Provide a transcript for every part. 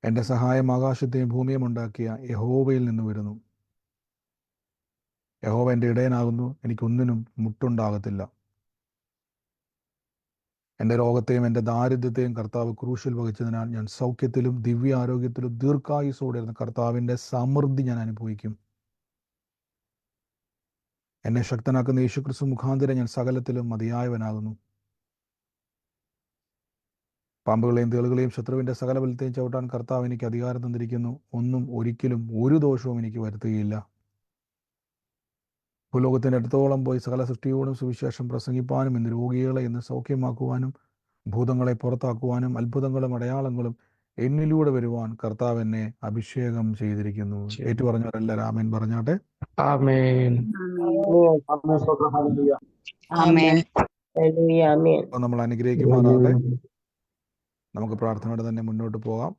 എൻ്റെ സഹായം ആകാശത്തെയും ഭൂമിയും ഉണ്ടാക്കിയ യഹോവയിൽ നിന്ന് വരുന്നു. യഹോവ എൻ്റെ ഇടയനാകുന്നു, എനിക്കൊന്നിനും മുട്ടുണ്ടാകത്തില്ല. എൻ്റെ രോഗത്തെയും എൻ്റെ ദാരിദ്ര്യത്തെയും കർത്താവ് ക്രൂശിൽ വഹിച്ചതിനാൽ ഞാൻ സൗഖ്യത്തിലും ദിവ്യ ആരോഗ്യത്തിലും ദീർഘായുസ്സോടെ ഇരുന്ന കർത്താവിൻ്റെ സമൃദ്ധി ഞാൻ അനുഭവിക്കും. എന്നെ ശക്തനാക്കുന്ന യേശുക്രിസ്തു മുഖാന്തരം ഞാൻ സകലത്തിലും മതിയായവനാകുന്നു. പാമ്പുകളെയും തേളുകളെയും ശത്രുവിൻ്റെ സകല ബലത്തെയും ചവിട്ടാൻ കർത്താവ് എനിക്ക് അധികാരം തന്നിരിക്കുന്നു. ഒന്നും ഒരിക്കലും ഒരു ദോഷവും എനിക്ക് വരുത്തുകയില്ല. ഭൂലോകത്തിൻ്റെ അടുത്തോളം പോയി സകല സൃഷ്ടിയോടും സുവിശേഷം പ്രസംഗിപ്പാനും, ഇന്ന് രോഗികളെ ഇന്ന് സൗഖ്യമാക്കുവാനും, ഭൂതങ്ങളെ പുറത്താക്കുവാനും, അത്ഭുതങ്ങളും അടയാളങ്ങളും എന്നിലൂടെ വരുവാൻ കർത്താവ് എന്നെ അഭിഷേകം ചെയ്തിരിക്കുന്നു. ഏറ്റുപറഞ്ഞവരെല്ലാവരും ആമേൻ പറഞ്ഞാട്ടെ. ആമേൻ. നമ്മൾ അനുഗ്രഹിക്കുമാറാകട്ടെ. നമുക്ക് പ്രാർത്ഥനയോടെ തന്നെ മുന്നോട്ട് പോകാം.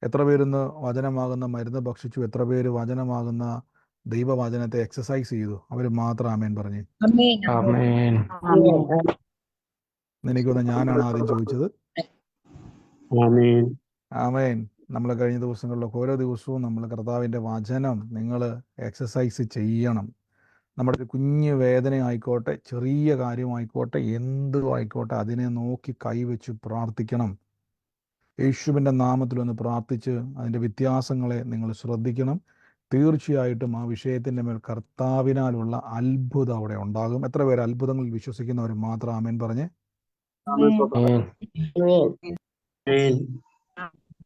എത്ര പേരിന്ന് വചനമാകുന്ന മരുന്ന് ഭക്ഷിച്ചു? എത്ര പേര് വചനമാകുന്ന ദൈവവചനത്തെ എക്സസൈസ് ചെയ്തു? അവർ മാത്രം ആമേൻ പറഞ്ഞേ. ആമേൻ. എനിക്കൊന്ന് ഞാനാണ് ആദ്യം ചോദിച്ചത്. ആമേൻ. ആമേൻ. നമ്മൾ കഴിഞ്ഞ ദിവസങ്ങളിലൊക്കെ ഓരോ ദിവസവും നമ്മൾ കർത്താവിൻ്റെ വചനം നിങ്ങൾ എക്സസൈസ് ചെയ്യണം. നമ്മുടെ ഒരു കുഞ്ഞു വേദന ആയിക്കോട്ടെ, ചെറിയ കാര്യമായിക്കോട്ടെ, എന്തും ആയിക്കോട്ടെ, അതിനെ നോക്കി കൈവച്ച് പ്രാർത്ഥിക്കണം. യേശുവിൻ്റെ നാമത്തിലൊന്ന് പ്രാർത്ഥിച്ച് അതിൻ്റെ വ്യത്യാസങ്ങളെ നിങ്ങൾ ശ്രദ്ധിക്കണം. തീർച്ചയായിട്ടും ആ വിഷയത്തിൻ്റെ മേൽ കർത്താവിനാലുള്ള അത്ഭുതം അവിടെ ഉണ്ടാകും. എത്ര പേര് അത്ഭുതങ്ങളിൽ വിശ്വസിക്കുന്നവർ മാത്രം ആമേൻ പറഞ്ഞേ.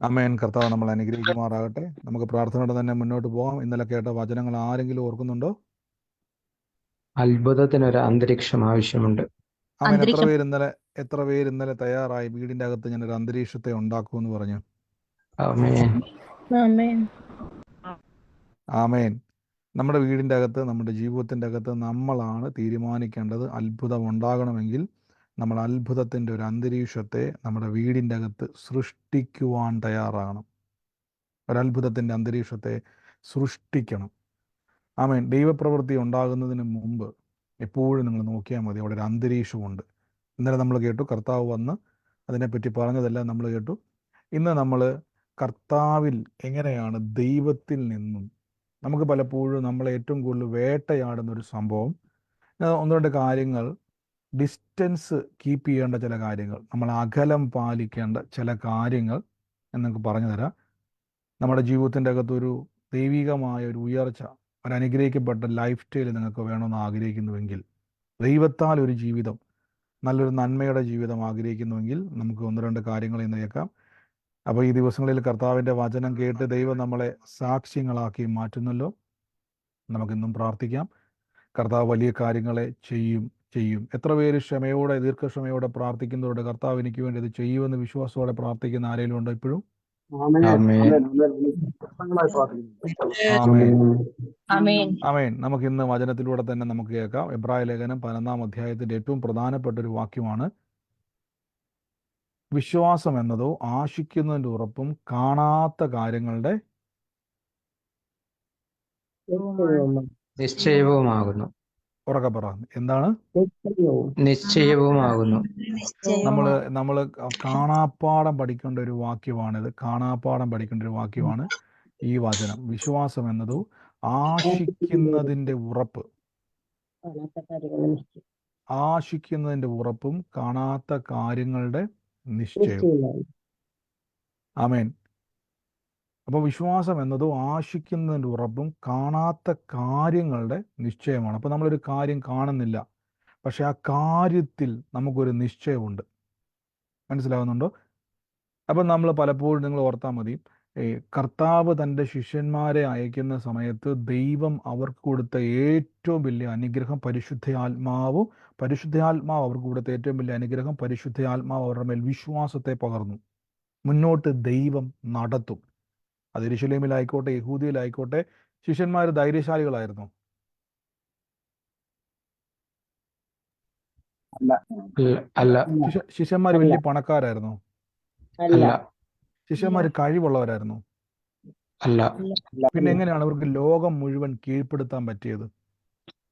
ആമേൻ. കർത്താവ് നമ്മൾ അനുഗ്രഹിക്കുമാറാകട്ടെ. നമുക്ക് പ്രാർത്ഥനയോടെ തന്നെ മുന്നോട്ട് പോകാം. ഇന്നലെ കേട്ട വചനങ്ങൾ ആരെങ്കിലും ഓർക്കുന്നുണ്ടോ? അത്ഭുതത്തിനൊരു അന്തരീക്ഷം ആവശ്യമുണ്ട്. ആമേൻ. എത്ര പേര് ഇന്നലെ തയ്യാറായി? വീടിൻ്റെ അകത്ത് ഞാനൊരു അന്തരീക്ഷത്തെ ഉണ്ടാക്കുമെന്ന് പറഞ്ഞു. ആമേൻ. നമ്മുടെ വീടിൻ്റെ അകത്ത്, നമ്മുടെ ജീവിതത്തിൻ്റെ അകത്ത് നമ്മളാണ് തീരുമാനിക്കേണ്ടത്. അത്ഭുതം ഉണ്ടാകണമെങ്കിൽ നമ്മൾ അത്ഭുതത്തിൻ്റെ ഒരു അന്തരീക്ഷത്തെ നമ്മുടെ വീടിൻ്റെ അകത്ത് സൃഷ്ടിക്കുവാൻ തയ്യാറാകണം. ഒരത്ഭുതത്തിൻ്റെ അന്തരീക്ഷത്തെ സൃഷ്ടിക്കണം. ആമേൻ. ദൈവപ്രവൃത്തി ഉണ്ടാകുന്നതിന് മുമ്പ് എപ്പോഴും നിങ്ങൾ നോക്കിയാൽ മതി, അവിടെ ഒരു അന്തരീക്ഷമുണ്ട്. ഇന്നലെ നമ്മൾ കേട്ടു, കർത്താവ് വന്ന് അതിനെപ്പറ്റി പറഞ്ഞതെല്ലാം നമ്മൾ കേട്ടു. ഇന്ന് നമ്മൾ കർത്താവിൽ എങ്ങനെയാണ് ദൈവത്തിൽ നിന്നും, നമുക്ക് പലപ്പോഴും നമ്മളെ ഏറ്റവും കൂടുതൽ വേട്ടയാടുന്നൊരു സംഭവം, ഒന്ന് രണ്ട് കാര്യങ്ങൾ, ഡിസ്റ്റൻസ് കീപ്പ് ചെയ്യേണ്ട ചില കാര്യങ്ങൾ, നമ്മൾ അകലം പാലിക്കേണ്ട ചില കാര്യങ്ങൾ എന്നൊക്കെ പറഞ്ഞു തരാം. നമ്മുടെ ജീവിതത്തിൻ്റെ അകത്തൊരു ദൈവികമായ ഒരു ഉയർച്ച, ഒരു അനുഗ്രഹിക്കപ്പെട്ട ലൈഫ് സ്റ്റൈൽ നിങ്ങൾക്ക് വേണമെന്ന് ആഗ്രഹിക്കുന്നുവെങ്കിൽ, ദൈവത്താൽ ഒരു ജീവിതം, നല്ലൊരു നന്മയുടെ ജീവിതം ആഗ്രഹിക്കുന്നുവെങ്കിൽ നമുക്ക് ഒന്ന് രണ്ട് കാര്യങ്ങൾ ഇന്ന് കേൾക്കാം. അപ്പോൾ ഈ ദിവസങ്ങളിൽ കർത്താവിൻ്റെ വചനം കേട്ട് ദൈവം നമ്മളെ സാക്ഷ്യങ്ങളാക്കി മാറ്റുന്നല്ലോ. നമുക്കിന്നും പ്രാർത്ഥിക്കാം. കർത്താവ് വലിയ കാര്യങ്ങളെ ചെയ്യും. എത്ര പേര് ക്ഷമയോടെ, ദീർഘക്ഷമയോടെ പ്രാർത്ഥിക്കുന്നവരുടെ കർത്താവ് എനിക്ക് വേണ്ടി ഇത് ചെയ്യുമെന്ന് വിശ്വാസത്തോടെ പ്രാർത്ഥിക്കുന്ന ആരെങ്കിലും ഉണ്ടോ ഇപ്പോഴും? ആമേൻ. നമുക്ക് ഇന്ന് വചനത്തിലൂടെ തന്നെ നമുക്ക് കേൾക്കാം. എബ്രായ ലേഖനം 11-ാം അധ്യായത്തിന്റെ ഏറ്റവും പ്രധാനപ്പെട്ട ഒരു വാക്യമാണ്, വിശ്വാസം എന്നതോ ആശിക്കുന്നതിന്റെ ഉറപ്പും കാണാത്ത കാര്യങ്ങളുടെ നിശ്ചയവുമാകുന്നു. ഉറക്കെ പറ. എന്താണ്? നിശ്ചയവുമാകുന്നു. നമ്മള് കാണാപ്പാടം പഠിക്കേണ്ട ഒരു വാക്യമാണിത്. കാണാപ്പാടം പഠിക്കേണ്ട ഒരു വാക്യമാണ് ഈ വചനം. വിശ്വാസം എന്നതോ ആശിക്കുന്നതിന്റെ ഉറപ്പ്, ആശിക്കുന്നതിന്റെ ഉറപ്പും കാണാത്ത കാര്യങ്ങളുടെ നിശ്ചയവും. ആമേൻ. അപ്പോൾ വിശ്വാസം എന്നതോ ആശിക്കുന്നതിൻ്റെ ഉറപ്പും കാണാത്ത കാര്യങ്ങളുടെ നിശ്ചയമാണ്. അപ്പോൾ നമ്മളൊരു കാര്യം കാണുന്നില്ല, പക്ഷെ ആ കാര്യത്തിൽ നമുക്കൊരു നിശ്ചയമുണ്ട്. മനസ്സിലാകുന്നുണ്ടോ? അപ്പം നമ്മൾ പലപ്പോഴും, നിങ്ങൾ ഓർത്താൽ മതി, കർത്താവ് തൻ്റെ ശിഷ്യന്മാരെ അയക്കുന്ന സമയത്ത് ദൈവം അവർക്ക് കൊടുത്ത ഏറ്റവും വലിയ അനുഗ്രഹം പരിശുദ്ധാത്മാവ് അവർക്ക് കൊടുത്ത ഏറ്റവും വലിയ അനുഗ്രഹം, പരിശുദ്ധാത്മാവ് അവരുടെ മേൽ വിശ്വാസത്തെ പകർന്നു. മുന്നോട്ട് ദൈവം നടത്തും. അത് യെരൂശലേമിലായിക്കോട്ടെ, യഹൂദിയിലായിക്കോട്ടെ, ശിഷ്യന്മാർ ധൈര്യശാലികളായിരുന്നു? അല്ല. ശിഷ്യന്മാർ വലിയ പണക്കാരായിരുന്നു? അല്ല. ശിഷ്യന്മാർ കഴിവുള്ളവരായിരുന്നു? അല്ല. പിന്നെ എങ്ങനെയാണ് അവർക്ക് ലോകം മുഴുവൻ കീഴ്പ്പെടുത്താൻ പറ്റിയത്?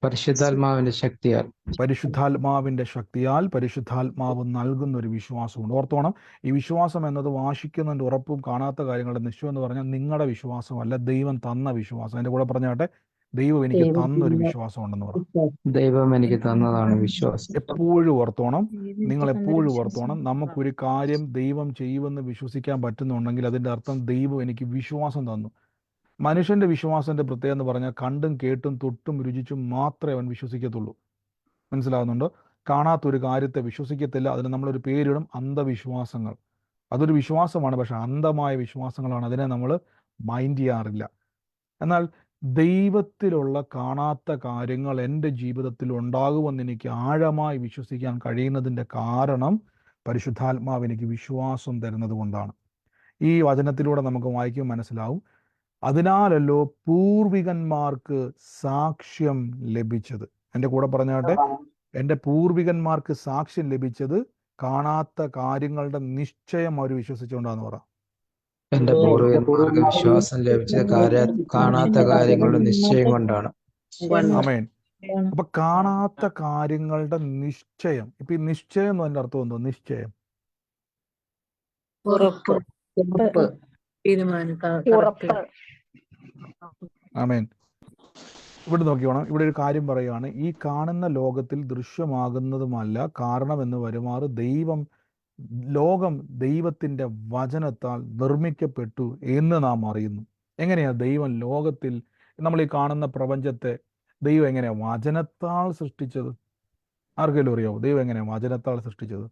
പരിശുദ്ധാത്മാവിന്റെ ശക്തിയാൽ. പരിശുദ്ധാത്മാവിൻ്റെ ശക്തിയാൽ പരിശുദ്ധാത്മാവ് നൽകുന്ന ഒരു വിശ്വാസമുണ്ട്. ഓർത്തോണം, ഈ വിശ്വാസം എന്നത് വാശിക്കുന്നതിൻ്റെ ഉറപ്പും കാണാത്ത കാര്യങ്ങളുടെ നിശ്ചയം എന്ന് പറഞ്ഞാൽ നിങ്ങളുടെ വിശ്വാസമല്ല, ദൈവം തന്ന വിശ്വാസം. എൻ്റെ കൂടെ പറഞ്ഞാട്ടെ, ദൈവം എനിക്ക് തന്നൊരു വിശ്വാസം ഉണ്ടെന്ന് പറ. ദൈവം എനിക്ക് തന്നതാണ് വിശ്വാസം. എപ്പോഴും ഓർത്തോണം, നിങ്ങൾ എപ്പോഴും ഓർത്തോണം, നമുക്കൊരു കാര്യം ദൈവം ചെയ്യുമെന്ന് വിശ്വസിക്കാൻ പറ്റുന്നുണ്ടെങ്കിൽ അതിൻ്റെ അർത്ഥം ദൈവം എനിക്ക് വിശ്വാസം തന്നു. മനുഷ്യൻ്റെ വിശ്വാസത്തിൻ്റെ പ്രത്യേകത എന്ന് പറഞ്ഞാൽ കണ്ടും കേട്ടും തൊട്ടും രുചിച്ചും മാത്രമേ അവൻ വിശ്വസിക്കത്തുള്ളൂ. മനസ്സിലാകുന്നുണ്ടോ? കാണാത്തൊരു കാര്യത്തെ വിശ്വസിക്കത്തില്ല. അതിന് നമ്മളൊരു പേരിടും, അന്ധവിശ്വാസങ്ങൾ. അതൊരു വിശ്വാസമാണ്, പക്ഷെ അന്ധമായ വിശ്വാസങ്ങളാണ്. അതിനെ നമ്മൾ മൈൻഡ് ചെയ്യാറില്ല. എന്നാൽ ദൈവത്തിലുള്ള കാണാത്ത കാര്യങ്ങൾ എൻ്റെ ജീവിതത്തിൽ ഉണ്ടാകുമെന്ന് എനിക്ക് ആഴമായി വിശ്വസിക്കാൻ കഴിയുന്നതിൻ്റെ കാരണം പരിശുദ്ധാത്മാവ് എനിക്ക് വിശ്വാസം തരുന്നത് കൊണ്ടാണ്. ഈ വചനത്തിലൂടെ നമുക്ക് വായിക്കും മനസ്സിലാവും. അതിനാലല്ലോ പൂർവികന്മാർക്ക് സാക്ഷ്യം ലഭിച്ചത്. എൻ്റെ കൂടെ പറഞ്ഞാട്ടെ, എൻ്റെ പൂർവികന്മാർക്ക് സാക്ഷ്യം ലഭിച്ചത് കാണാത്ത കാര്യങ്ങളുടെ നിശ്ചയം അവർ വിശ്വസിച്ചുകൊണ്ടാന്ന് പറ. എന്റെ പൂർവികന്മാർക്ക് വിശ്വാസം ലഭിച്ചത് കാണാത്ത കാര്യങ്ങളുടെ നിശ്ചയം കൊണ്ടാണ്. ആമേൻ. അപ്പൊ കാണാത്ത കാര്യങ്ങളുടെ നിശ്ചയം. ഇപ്പൊ ഈ നിശ്ചയം എന്ന് അതിന്റെ അർത്ഥം എന്തോ? നിശ്ചയം, ആമേൻ. ഇവിടെ നോക്കിയോണം, ഇവിടെ ഒരു കാര്യം പറയുകയാണ്, ഈ കാണുന്ന ലോകത്തിൽ ദൃശ്യമാകുന്നതുമല്ല കാരണം എന്ന് വരുമാറ് ലോകം ദൈവത്തിൻ്റെ വചനത്താൽ നിർമ്മിക്കപ്പെട്ടു എന്ന് നാം അറിയുന്നു. എങ്ങനെയാ ദൈവം ലോകത്തിൽ, നമ്മൾ ഈ കാണുന്ന പ്രപഞ്ചത്തെ ദൈവം എങ്ങനെയാ വചനത്താൽ സൃഷ്ടിച്ചത്? ആർക്കെങ്കിലും അറിയാവോ ദൈവം എങ്ങനെയാ വചനത്താൽ സൃഷ്ടിച്ചത്?